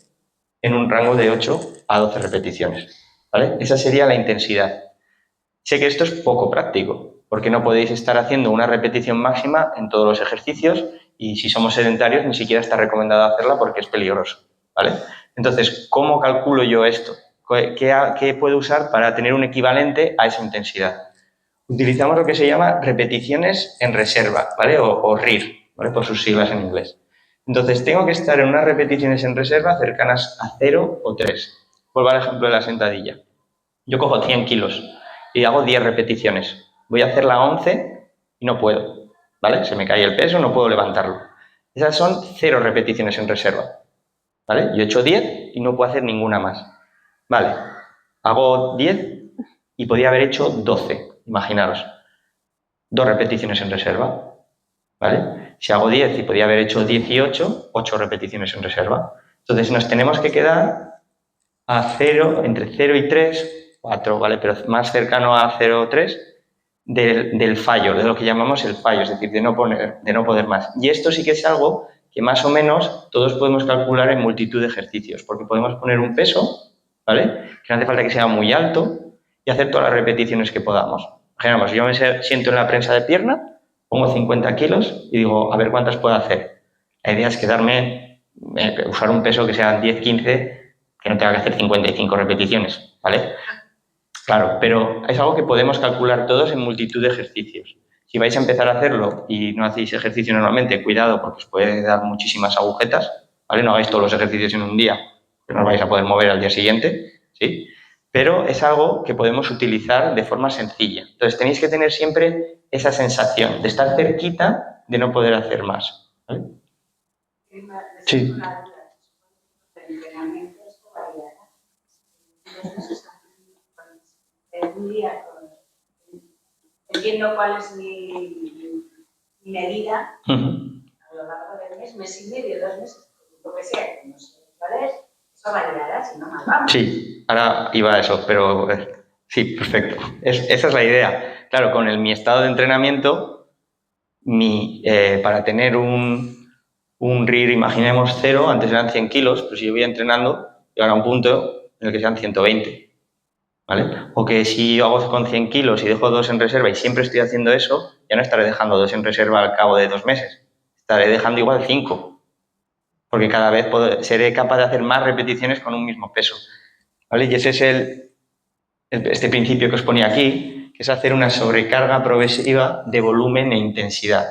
en un rango de 8 a 12 repeticiones, ¿vale? Esa sería la intensidad. Sé que esto es poco práctico, porque no podéis estar haciendo una repetición máxima en todos los ejercicios y si somos sedentarios ni siquiera está recomendado hacerla porque es peligroso, ¿vale? Entonces, ¿cómo calculo yo esto? ¿Qué puedo usar para tener un equivalente a esa intensidad? Utilizamos lo que se llama repeticiones en reserva, ¿vale? O RIR, ¿vale? Por sus siglas en inglés. Entonces, tengo que estar en unas repeticiones en reserva cercanas a 0 o 3. Vuelvo al ejemplo de la sentadilla. Yo cojo 100 kilos y hago 10 repeticiones. Voy a hacer la 11 y no puedo, ¿vale? Se me cae el peso, no puedo levantarlo. Esas son 0 repeticiones en reserva, ¿vale? Yo he hecho 10 y no puedo hacer ninguna más. Vale, hago 10 y podía haber hecho 12, imaginaros. 2 repeticiones en reserva, ¿vale? Si hago 10 y podía haber hecho 18, 8 repeticiones en reserva. Entonces nos tenemos que quedar a 0, entre 0 y 3, 4, ¿vale? Pero más cercano a 0 o 3 del fallo, de lo que llamamos el fallo, es decir, de no poder más. Y esto sí que es algo que más o menos todos podemos calcular en multitud de ejercicios, porque podemos poner un peso, ¿vale? Que no hace falta que sea muy alto y hacer todas las repeticiones que podamos. Imaginamos, yo me siento en la prensa de pierna, pongo 50 kilos y digo, a ver cuántas puedo hacer. La idea es usar un peso que sean 10, 15, que no tenga que hacer 55 repeticiones, ¿vale? Claro, pero es algo que podemos calcular todos en multitud de ejercicios. Si vais a empezar a hacerlo y no hacéis ejercicio normalmente, cuidado porque os puede dar muchísimas agujetas, ¿vale? No hagáis todos los ejercicios en un día, que no os vais a poder mover al día siguiente, ¿sí? Pero es algo que podemos utilizar de forma sencilla. Entonces tenéis que tener siempre esa sensación de estar cerquita de no poder hacer más, ¿vale? Sí. entiendo cuál es mi medida a lo largo del mes y medio, 2 meses, lo que sea, no sé cuál es, eso variará, si no más vamos. Sí, ahora iba a eso, pero sí, perfecto. Esa es la idea. Claro, con mi estado de entrenamiento, para tener un RIR, imaginemos 0, antes eran 100 kilos, pero si yo voy entrenando, llegará a un punto en el que sean 120. ¿Vale? O que si yo hago con 100 kilos y dejo 2 en reserva y siempre estoy haciendo eso, ya no estaré dejando 2 en reserva al cabo de 2 meses. Estaré dejando igual 5. Porque cada vez seré capaz de hacer más repeticiones con un mismo peso. ¿Vale? Y ese es este principio que os ponía aquí, que es hacer una sobrecarga progresiva de volumen e intensidad.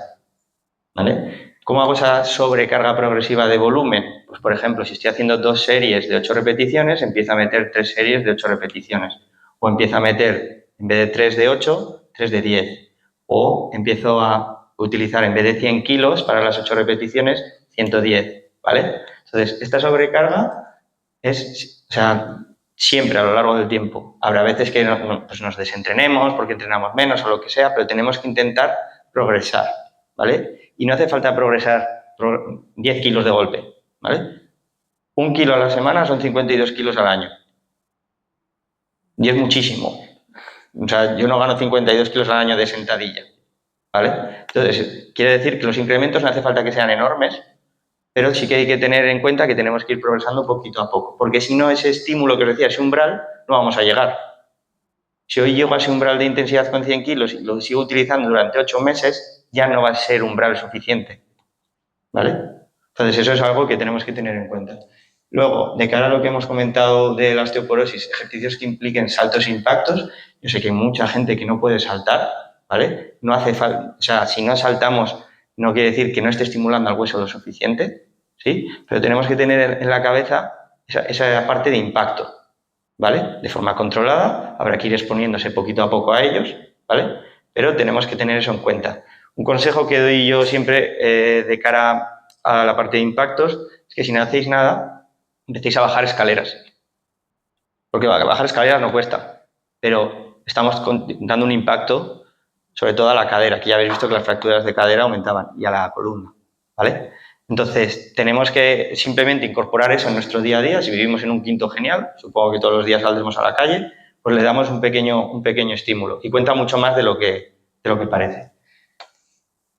¿Vale? ¿Cómo hago esa sobrecarga progresiva de volumen? Pues, por ejemplo, si estoy haciendo 2 series de 8 repeticiones, empiezo a meter 3 series de 8 repeticiones. O empiezo a meter, en vez de 3 de 8, 3 de 10. O empiezo a utilizar, en vez de 100 kilos para las 8 repeticiones, 110. ¿Vale? Entonces, esta sobrecarga es, o sea, siempre a lo largo del tiempo. Habrá veces que pues nos desentrenemos porque entrenamos menos o lo que sea, pero tenemos que intentar progresar. ¿Vale? Y no hace falta progresar 10 kilos de golpe, ¿vale? 1 kilo a la semana son 52 kilos al año. Y es muchísimo. O sea, yo no gano 52 kilos al año de sentadilla, ¿vale? Entonces, quiere decir que los incrementos no hace falta que sean enormes, pero sí que hay que tener en cuenta que tenemos que ir progresando poquito a poco, porque si no, ese estímulo que os decía, ese umbral, no vamos a llegar. Si hoy llego a ese umbral de intensidad con 100 kilos y lo sigo utilizando durante 8 meses, ya no va a ser umbral suficiente. ¿Vale? Entonces, eso es algo que tenemos que tener en cuenta. Luego, de cara a lo que hemos comentado de la osteoporosis, ejercicios que impliquen saltos e impactos, yo sé que hay mucha gente que no puede saltar, ¿vale? No hace falta, o sea, si no saltamos, no quiere decir que no esté estimulando al hueso lo suficiente, ¿sí? Pero tenemos que tener en la cabeza esa parte de impacto, ¿vale? De forma controlada, habrá que ir exponiéndose poquito a poco a ellos, ¿vale? Pero tenemos que tener eso en cuenta. Un consejo que doy yo siempre de cara a la parte de impactos es que si no hacéis nada, empecéis a bajar escaleras. Porque bajar escaleras no cuesta, pero estamos dando un impacto sobre todo a la cadera, que ya habéis visto que las fracturas de cadera aumentaban, y a la columna, ¿vale? Entonces, tenemos que simplemente incorporar eso en nuestro día a día. Si vivimos en un quinto genial, supongo que todos los días saldremos a la calle, pues le damos un pequeño estímulo y cuenta mucho más de lo que parece.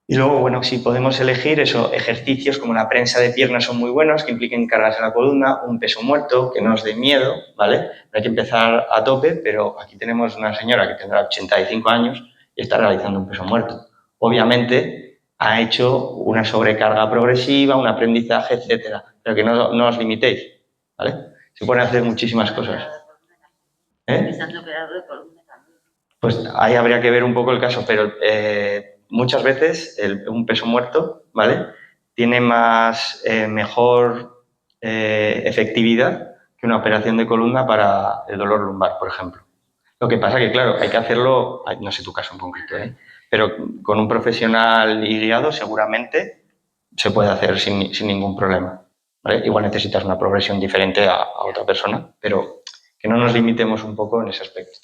Y luego, bueno, si podemos elegir eso, ejercicios como la prensa de piernas son muy buenos, que impliquen cargas en la columna, un peso muerto, que no os dé miedo, ¿vale? No hay que empezar a tope, pero aquí tenemos una señora que tendrá 85 años y está realizando un peso muerto. Obviamente ha hecho una sobrecarga progresiva, un aprendizaje, etcétera, pero que no os limitéis, ¿vale? Se pueden hacer muchísimas cosas. Pues ahí habría que ver un poco el caso, pero muchas veces un peso muerto, ¿vale? Tiene mejor efectividad que una operación de columna para el dolor lumbar, por ejemplo. Lo que pasa que, claro, hay que hacerlo, no sé tu caso en concreto, pero con un profesional y guiado seguramente se puede hacer sin ningún problema, ¿vale? Igual necesitas una progresión diferente a otra persona, pero que no nos limitemos un poco en ese aspecto.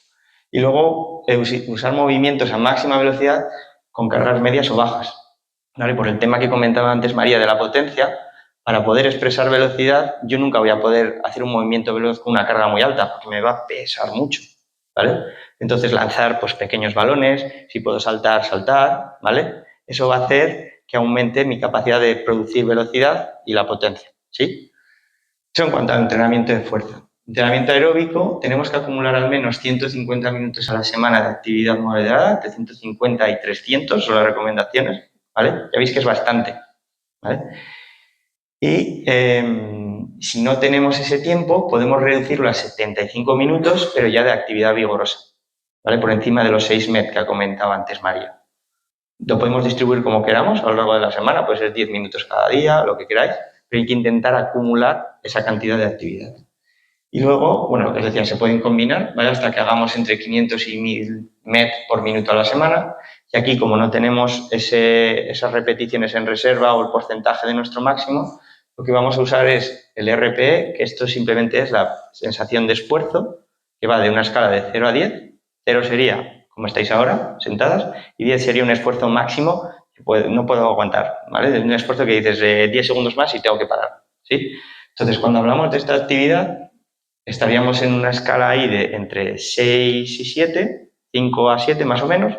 Y luego usar movimientos a máxima velocidad con cargas medias o bajas, ¿vale? Por el tema que comentaba antes María de la potencia, para poder expresar velocidad yo nunca voy a poder hacer un movimiento veloz con una carga muy alta porque me va a pesar mucho, ¿vale? Entonces lanzar pues pequeños balones, si puedo saltar, ¿vale? Eso va a hacer que aumente mi capacidad de producir velocidad y la potencia, ¿sí? Eso en cuanto al entrenamiento de fuerza. Entrenamiento aeróbico, tenemos que acumular al menos 150 minutos a la semana de actividad moderada, entre 150 y 300 son las recomendaciones, ¿vale? Ya veis que es bastante, ¿vale? Y si no tenemos ese tiempo, podemos reducirlo a 75 minutos, pero ya de actividad vigorosa, ¿vale? Por encima de los 6 MET que comentaba antes María. Lo podemos distribuir como queramos a lo largo de la semana, puede ser 10 minutos cada día, lo que queráis, pero hay que intentar acumular esa cantidad de actividad. Y luego, bueno, lo que os decía, se pueden combinar, ¿vale? Hasta que hagamos entre 500 y 1000 MET por minuto a la semana. Y aquí, como no tenemos esas repeticiones en reserva o el porcentaje de nuestro máximo, lo que vamos a usar es el RPE, que esto simplemente es la sensación de esfuerzo, que va de una escala de 0 a 10. 0 sería como estáis ahora, sentadas, y 10 sería un esfuerzo máximo que no puedo aguantar, ¿vale? Es un esfuerzo que dices 10 segundos más y tengo que parar, ¿sí? Entonces, cuando hablamos de esta actividad, estaríamos en una escala ahí de entre 6 y 7, 5 a 7 más o menos,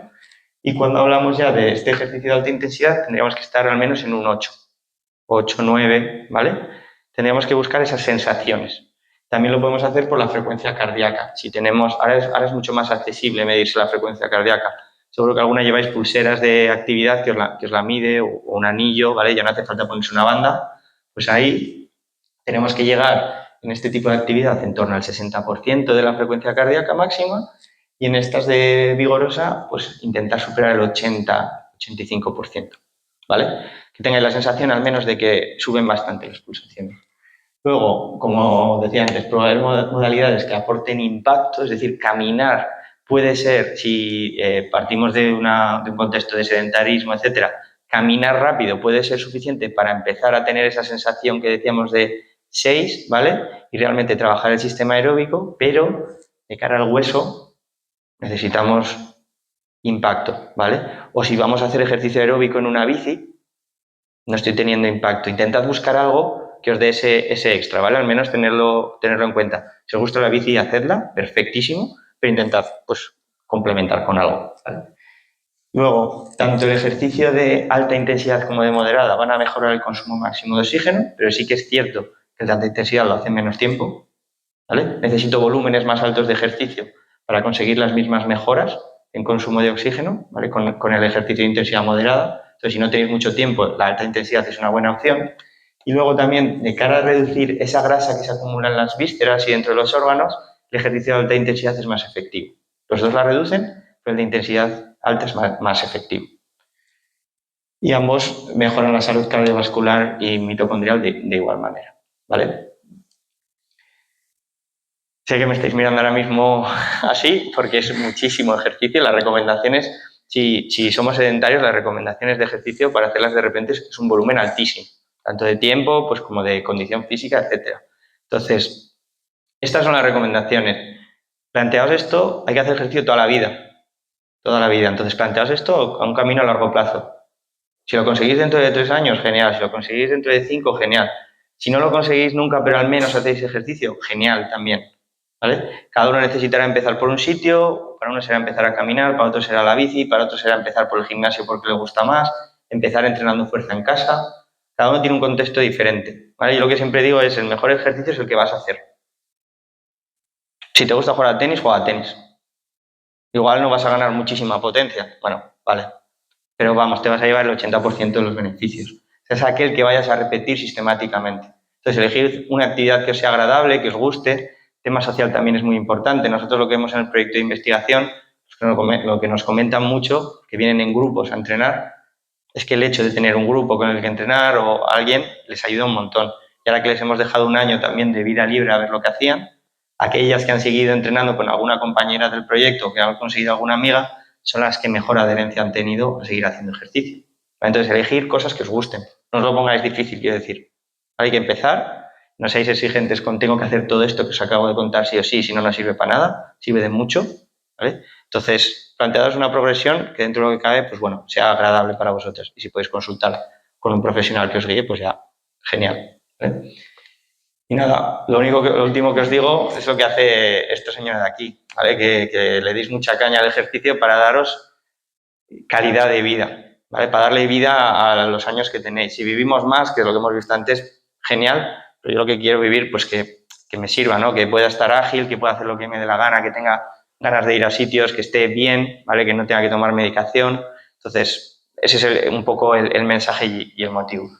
y cuando hablamos ya de este ejercicio de alta intensidad, tendríamos que estar al menos en un 8, 9, ¿vale? Tendríamos que buscar esas sensaciones. También lo podemos hacer por la frecuencia cardíaca. Si tenemos, ahora es mucho más accesible medirse la frecuencia cardíaca. Seguro que alguna lleváis pulseras de actividad que os la mide, o un anillo, ¿vale? Ya no hace falta ponerse una banda. Pues ahí tenemos que llegar en este tipo de actividad en torno al 60% de la frecuencia cardíaca máxima, y en estas de vigorosa, pues intentar superar el 80-85%, ¿vale? Que tengáis la sensación al menos de que suben bastante las pulsaciones. Luego, como decía antes, probar modalidades que aporten impacto, es decir, caminar puede ser, si partimos de un contexto de sedentarismo, etcétera, caminar rápido puede ser suficiente para empezar a tener esa sensación que decíamos de 6, ¿vale? Y realmente trabajar el sistema aeróbico, pero de cara al hueso necesitamos impacto, ¿vale? O si vamos a hacer ejercicio aeróbico en una bici, no estoy teniendo impacto. Intentad buscar algo que os dé ese extra, ¿vale? Al menos tenerlo en cuenta. Si os gusta la bici, hacedla, perfectísimo, pero intentad, pues, complementar con algo, ¿vale? Luego, tanto el ejercicio de alta intensidad como de moderada van a mejorar el consumo máximo de oxígeno, pero sí que es cierto que el de alta intensidad lo hace en menos tiempo, ¿vale? Necesito volúmenes más altos de ejercicio para conseguir las mismas mejoras en consumo de oxígeno, ¿vale? Con el ejercicio de intensidad moderada. Entonces, si no tenéis mucho tiempo, la alta intensidad es una buena opción. Y luego también, de cara a reducir esa grasa que se acumula en las vísceras y dentro de los órganos, el ejercicio de alta intensidad es más efectivo. Los dos la reducen, pero el de intensidad alta es más efectivo. Y ambos mejoran la salud cardiovascular y mitocondrial de igual manera, ¿vale? Sé que me estáis mirando ahora mismo así, porque es muchísimo ejercicio. Las recomendaciones, si somos sedentarios, las recomendaciones de ejercicio para hacerlas de repente es un volumen altísimo, tanto de tiempo pues, como de condición física, etc. Entonces, estas son las recomendaciones. Planteaos esto, hay que hacer ejercicio toda la vida. Toda la vida. Entonces, planteaos esto a un camino a largo plazo. Si lo conseguís dentro de 3 años, genial. Si lo conseguís dentro de 5, genial. Si no lo conseguís nunca, pero al menos hacéis ejercicio, genial también, ¿vale? Cada uno necesitará empezar por un sitio, para uno será empezar a caminar, para otro será la bici, para otro será empezar por el gimnasio porque le gusta más, empezar entrenando fuerza en casa. Cada uno tiene un contexto diferente, ¿vale? Yo lo que siempre digo es, el mejor ejercicio es el que vas a hacer. Si te gusta jugar a tenis, juega a tenis. Igual no vas a ganar muchísima potencia, bueno, vale, pero vamos, te vas a llevar el 80% de los beneficios. Es aquel que vayas a repetir sistemáticamente. Entonces, elegir una actividad que os sea agradable, que os guste. El tema social también es muy importante. Nosotros lo que vemos en el proyecto de investigación, lo que nos comentan mucho, que vienen en grupos a entrenar, es que el hecho de tener un grupo con el que entrenar o alguien les ayuda un montón. Y ahora que les hemos dejado un año también de vida libre a ver lo que hacían, aquellas que han seguido entrenando con alguna compañera del proyecto o que han conseguido alguna amiga, son las que mejor adherencia han tenido a seguir haciendo ejercicio. Entonces, elegir cosas que os gusten. No os lo pongáis difícil, quiero decir. Hay que empezar, no seáis exigentes con tengo que hacer todo esto que os acabo de contar sí o sí, si no, no sirve para nada, sirve de mucho, ¿vale? Entonces, planteados una progresión que dentro de lo que cabe, pues bueno, sea agradable para vosotros. Y si podéis consultar con un profesional que os guíe, pues ya, genial, ¿vale? Y nada, lo último que os digo es lo que hace esta señora de aquí, ¿vale? Que le deis mucha caña al ejercicio para daros calidad de vida, ¿vale? Para darle vida a los años que tenéis. Si vivimos más, que es lo que hemos visto antes, genial, pero yo lo que quiero vivir, pues que me sirva, ¿no? Que pueda estar ágil, que pueda hacer lo que me dé la gana, que tenga ganas de ir a sitios, que esté bien, ¿vale? Que no tenga que tomar medicación. Entonces, ese es un poco el mensaje y el motivo.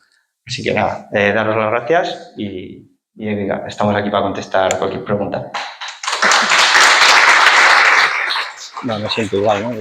Así que nada, daros las gracias y estamos aquí para contestar cualquier pregunta. No, me siento igual, ¿no?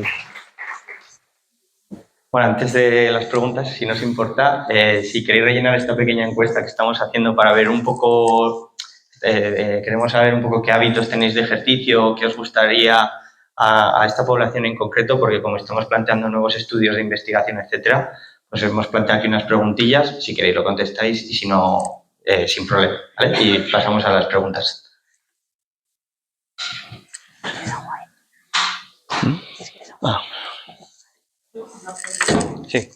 Bueno, antes de las preguntas, si no os importa, si queréis rellenar esta pequeña encuesta que estamos haciendo para ver un poco, queremos saber un poco qué hábitos tenéis de ejercicio, qué os gustaría a esta población en concreto, porque como estamos planteando nuevos estudios de investigación, etcétera, pues hemos planteado aquí unas preguntillas, si queréis lo contestáis y si no, sin problema, ¿vale? Y pasamos a las preguntas. Es que son Ah. Sí.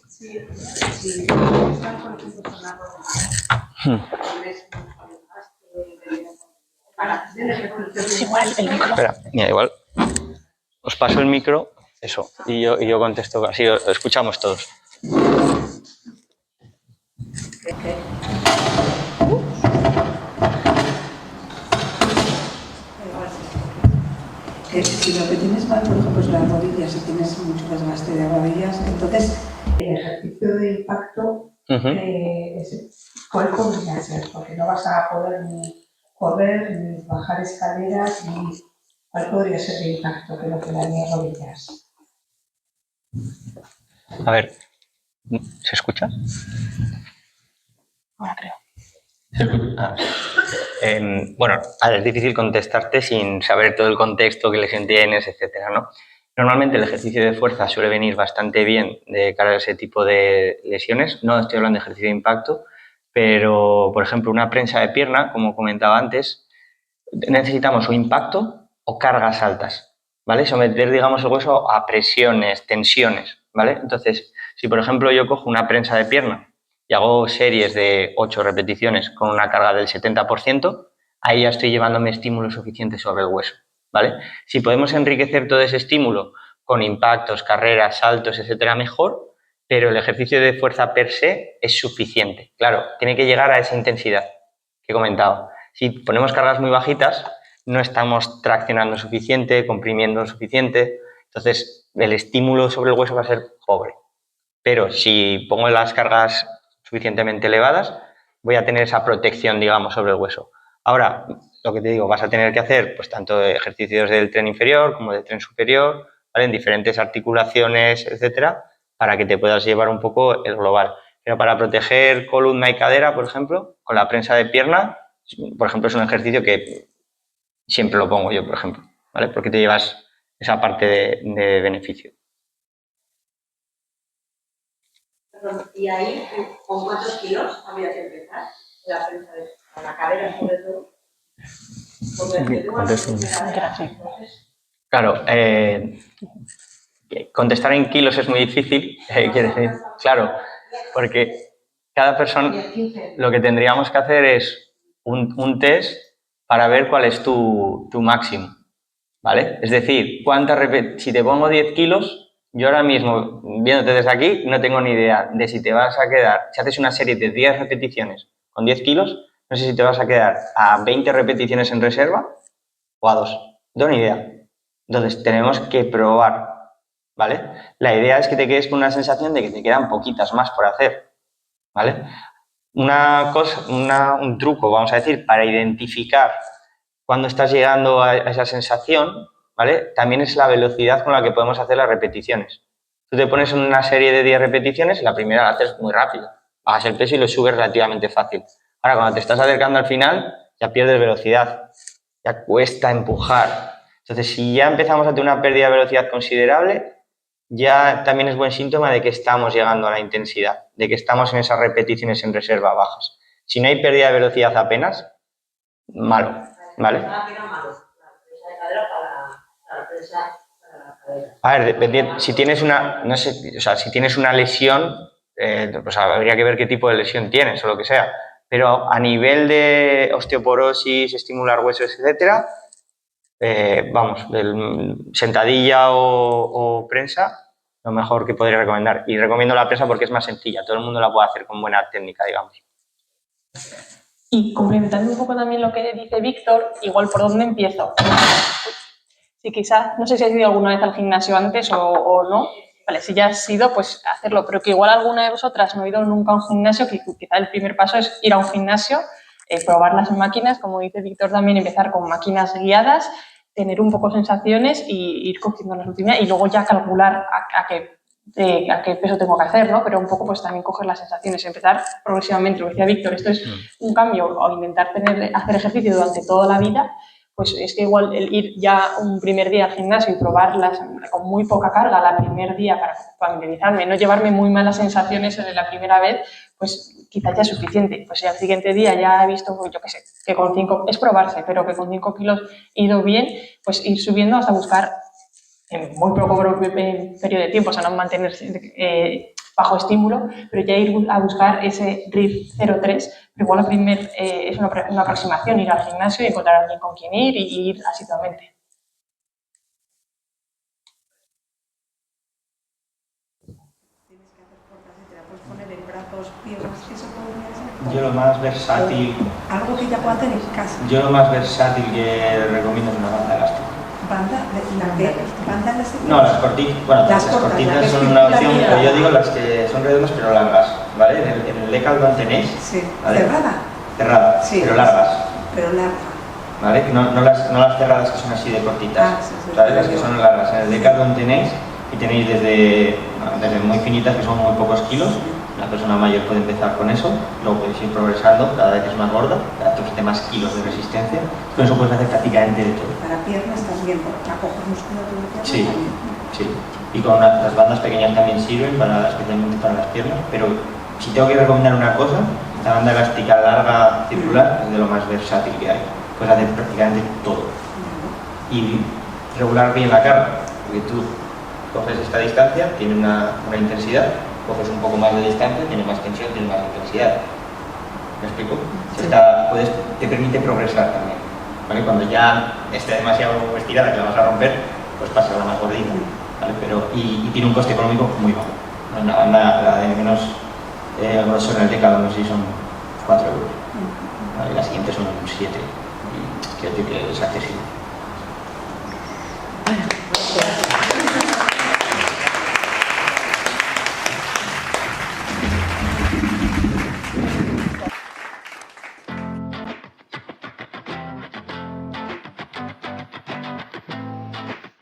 Espera, mira, igual os paso el micro, eso, y yo contesto, así lo escuchamos todos. Que si lo que tienes mal, por ejemplo, es las rodillas, si tienes mucho desgaste de rodillas, entonces el ejercicio de impacto, ¿cuál podría ser? Porque no vas a poder ni correr, ni bajar escaleras, ni ¿cuál podría ser el impacto que no te daría rodillas? A ver, ¿se escucha? Ahora creo. Ah, bueno, es difícil contestarte sin saber todo el contexto que lesión tienes, etcétera, ¿no? Normalmente el ejercicio de fuerza suele venir bastante bien de cara a ese tipo de lesiones. No estoy hablando de ejercicio de impacto, pero, por ejemplo, una prensa de pierna, como comentaba antes, necesitamos o impacto o cargas altas, ¿vale? Someter, digamos, el hueso a presiones, tensiones, ¿vale? Entonces, si, por ejemplo, yo cojo una prensa de pierna y hago series de 8 repeticiones con una carga del 70%, ahí ya estoy llevándome estímulo suficiente sobre el hueso, ¿vale? Si podemos enriquecer todo ese estímulo con impactos, carreras, saltos, etcétera, mejor, pero el ejercicio de fuerza per se es suficiente. Claro, tiene que llegar a esa intensidad que he comentado. Si ponemos cargas muy bajitas, no estamos traccionando suficiente, comprimiendo suficiente, entonces el estímulo sobre el hueso va a ser pobre. Pero si pongo las cargas suficientemente elevadas, voy a tener esa protección, digamos, sobre el hueso. Ahora, lo que te digo, vas a tener que hacer pues tanto ejercicios del tren inferior como del tren superior, ¿vale? En diferentes articulaciones, etcétera, para que te puedas llevar un poco el global. Pero para proteger columna y cadera, por ejemplo, con la prensa de pierna, por ejemplo, es un ejercicio que siempre lo pongo yo, por ejemplo, ¿vale? Porque te llevas esa parte de beneficio. Y ahí, ¿con cuántos kilos había que empezar? La prensa de la cadera, sobre todo. Claro, contestar en kilos es muy difícil, quiere decir, claro, porque cada persona, lo que tendríamos que hacer es un test para ver cuál es tu máximo, ¿vale? Es decir, si te pongo 10 kilos, yo ahora mismo, viéndote desde aquí, no tengo ni idea de si te vas a quedar, si haces una serie de 10 repeticiones con 10 kilos, no sé si te vas a quedar a 20 repeticiones en reserva o a 2, no tengo ni idea. Entonces, tenemos que probar, ¿vale? La idea es que te quedes con una sensación de que te quedan poquitas más por hacer, ¿vale? Un truco, vamos a decir, para identificar cuando estás llegando a esa sensación, ¿vale? También es la velocidad con la que podemos hacer las repeticiones. Tú te pones en una serie de 10 repeticiones, la primera la haces muy rápido, bajas el peso y lo subes relativamente fácil. Ahora, cuando te estás acercando al final, ya pierdes velocidad, ya cuesta empujar. Entonces, si ya empezamos a tener una pérdida de velocidad considerable, ya también es buen síntoma de que estamos llegando a la intensidad, de que estamos en esas repeticiones en reserva bajas. Si no hay pérdida de velocidad apenas, malo, ¿vale? A ver, si tienes una, no sé, o sea, si tienes una lesión, pues habría que ver qué tipo de lesión tienes o lo que sea. Pero a nivel de osteoporosis, estimular huesos, etcétera, vamos, sentadilla o prensa, lo mejor que podría recomendar. Y recomiendo la prensa porque es más sencilla, todo el mundo la puede hacer con buena técnica, digamos. Y complementando un poco también lo que dice Víctor, igual por dónde empiezo. Si quizás, no sé si has ido alguna vez al gimnasio antes o no, vale, si ya has ido, pues hacerlo, pero que igual alguna de vosotras no ha ido nunca a un gimnasio, que quizá el primer paso es ir a un gimnasio, probar las máquinas, como dice Víctor también, empezar con máquinas guiadas, tener un poco sensaciones y ir cogiendo la rutina y luego ya calcular a qué peso tengo que hacer, ¿no? Pero un poco pues también coger las sensaciones, empezar progresivamente, lo que decía Víctor, esto es un cambio o intentar hacer ejercicio durante toda la vida, pues es que igual el ir ya un primer día al gimnasio y probarlas con muy poca carga la primer día para familiarizarme, no llevarme muy malas sensaciones en la primera vez, pues quizás ya es suficiente. Pues si al siguiente día ya he visto, yo qué sé, que con 5, es probarse, pero que con 5 kilos he ido bien, pues ir subiendo hasta buscar en muy poco periodo de tiempo, o sea, no mantenerse bajo estímulo, pero ya ir a buscar ese RIF 03, pero igual es una aproximación, ir al gimnasio y encontrar a alguien con quien ir y ir asiduamente. Tienes que hacer fuerzas y te la puedes poner en brazos, piernas, eso podría ser. Yo lo más versátil. Algo que ya pueda tener en casa. Yo lo más versátil que recomiendo es una banda elástica. ¿Banda elástica? No, las cortitas, bueno, las cortitas son una opción, pero yo digo las que son redondas pero largas, ¿vale? En el Decathlon tenéis. Sí. ¿Vale? ¿Cerrada? Sí. Pero largas. Pero larga. ¿Vale? No las cerradas que son así de cortitas, ¿sabes? Las que son largas. En el Decathlon tenéis, y tenéis desde muy finitas, que son muy pocos kilos. Una persona mayor puede empezar con eso, luego podéis ir progresando cada vez que es más gorda, cada vez que más kilos de resistencia. Con eso puedes hacer prácticamente de todo. Para piernas también, porque la coges musculatura de Sí, piernas sí. Y con las bandas pequeñas también sirven, especialmente para las piernas, pero si tengo que recomendar una cosa, la banda elástica larga circular es de lo más versátil que hay. Puedes hacer prácticamente todo. Y regular bien la carga, porque tú coges esta distancia, tiene una intensidad, coges un poco más de distancia, tiene más tensión, tiene más intensidad. ¿Me explico? Te permite progresar también. ¿Vale? Cuando ya esté demasiado estirada que la vas a romper, pues pasa la más gordita. ¿Vale? Y tiene un coste económico muy bajo. Una banda, la de menos grosor en el Decathlon, no sé si son 4 euros. ¿Vale? La siguiente son 7. Y quiero decir que es accesible.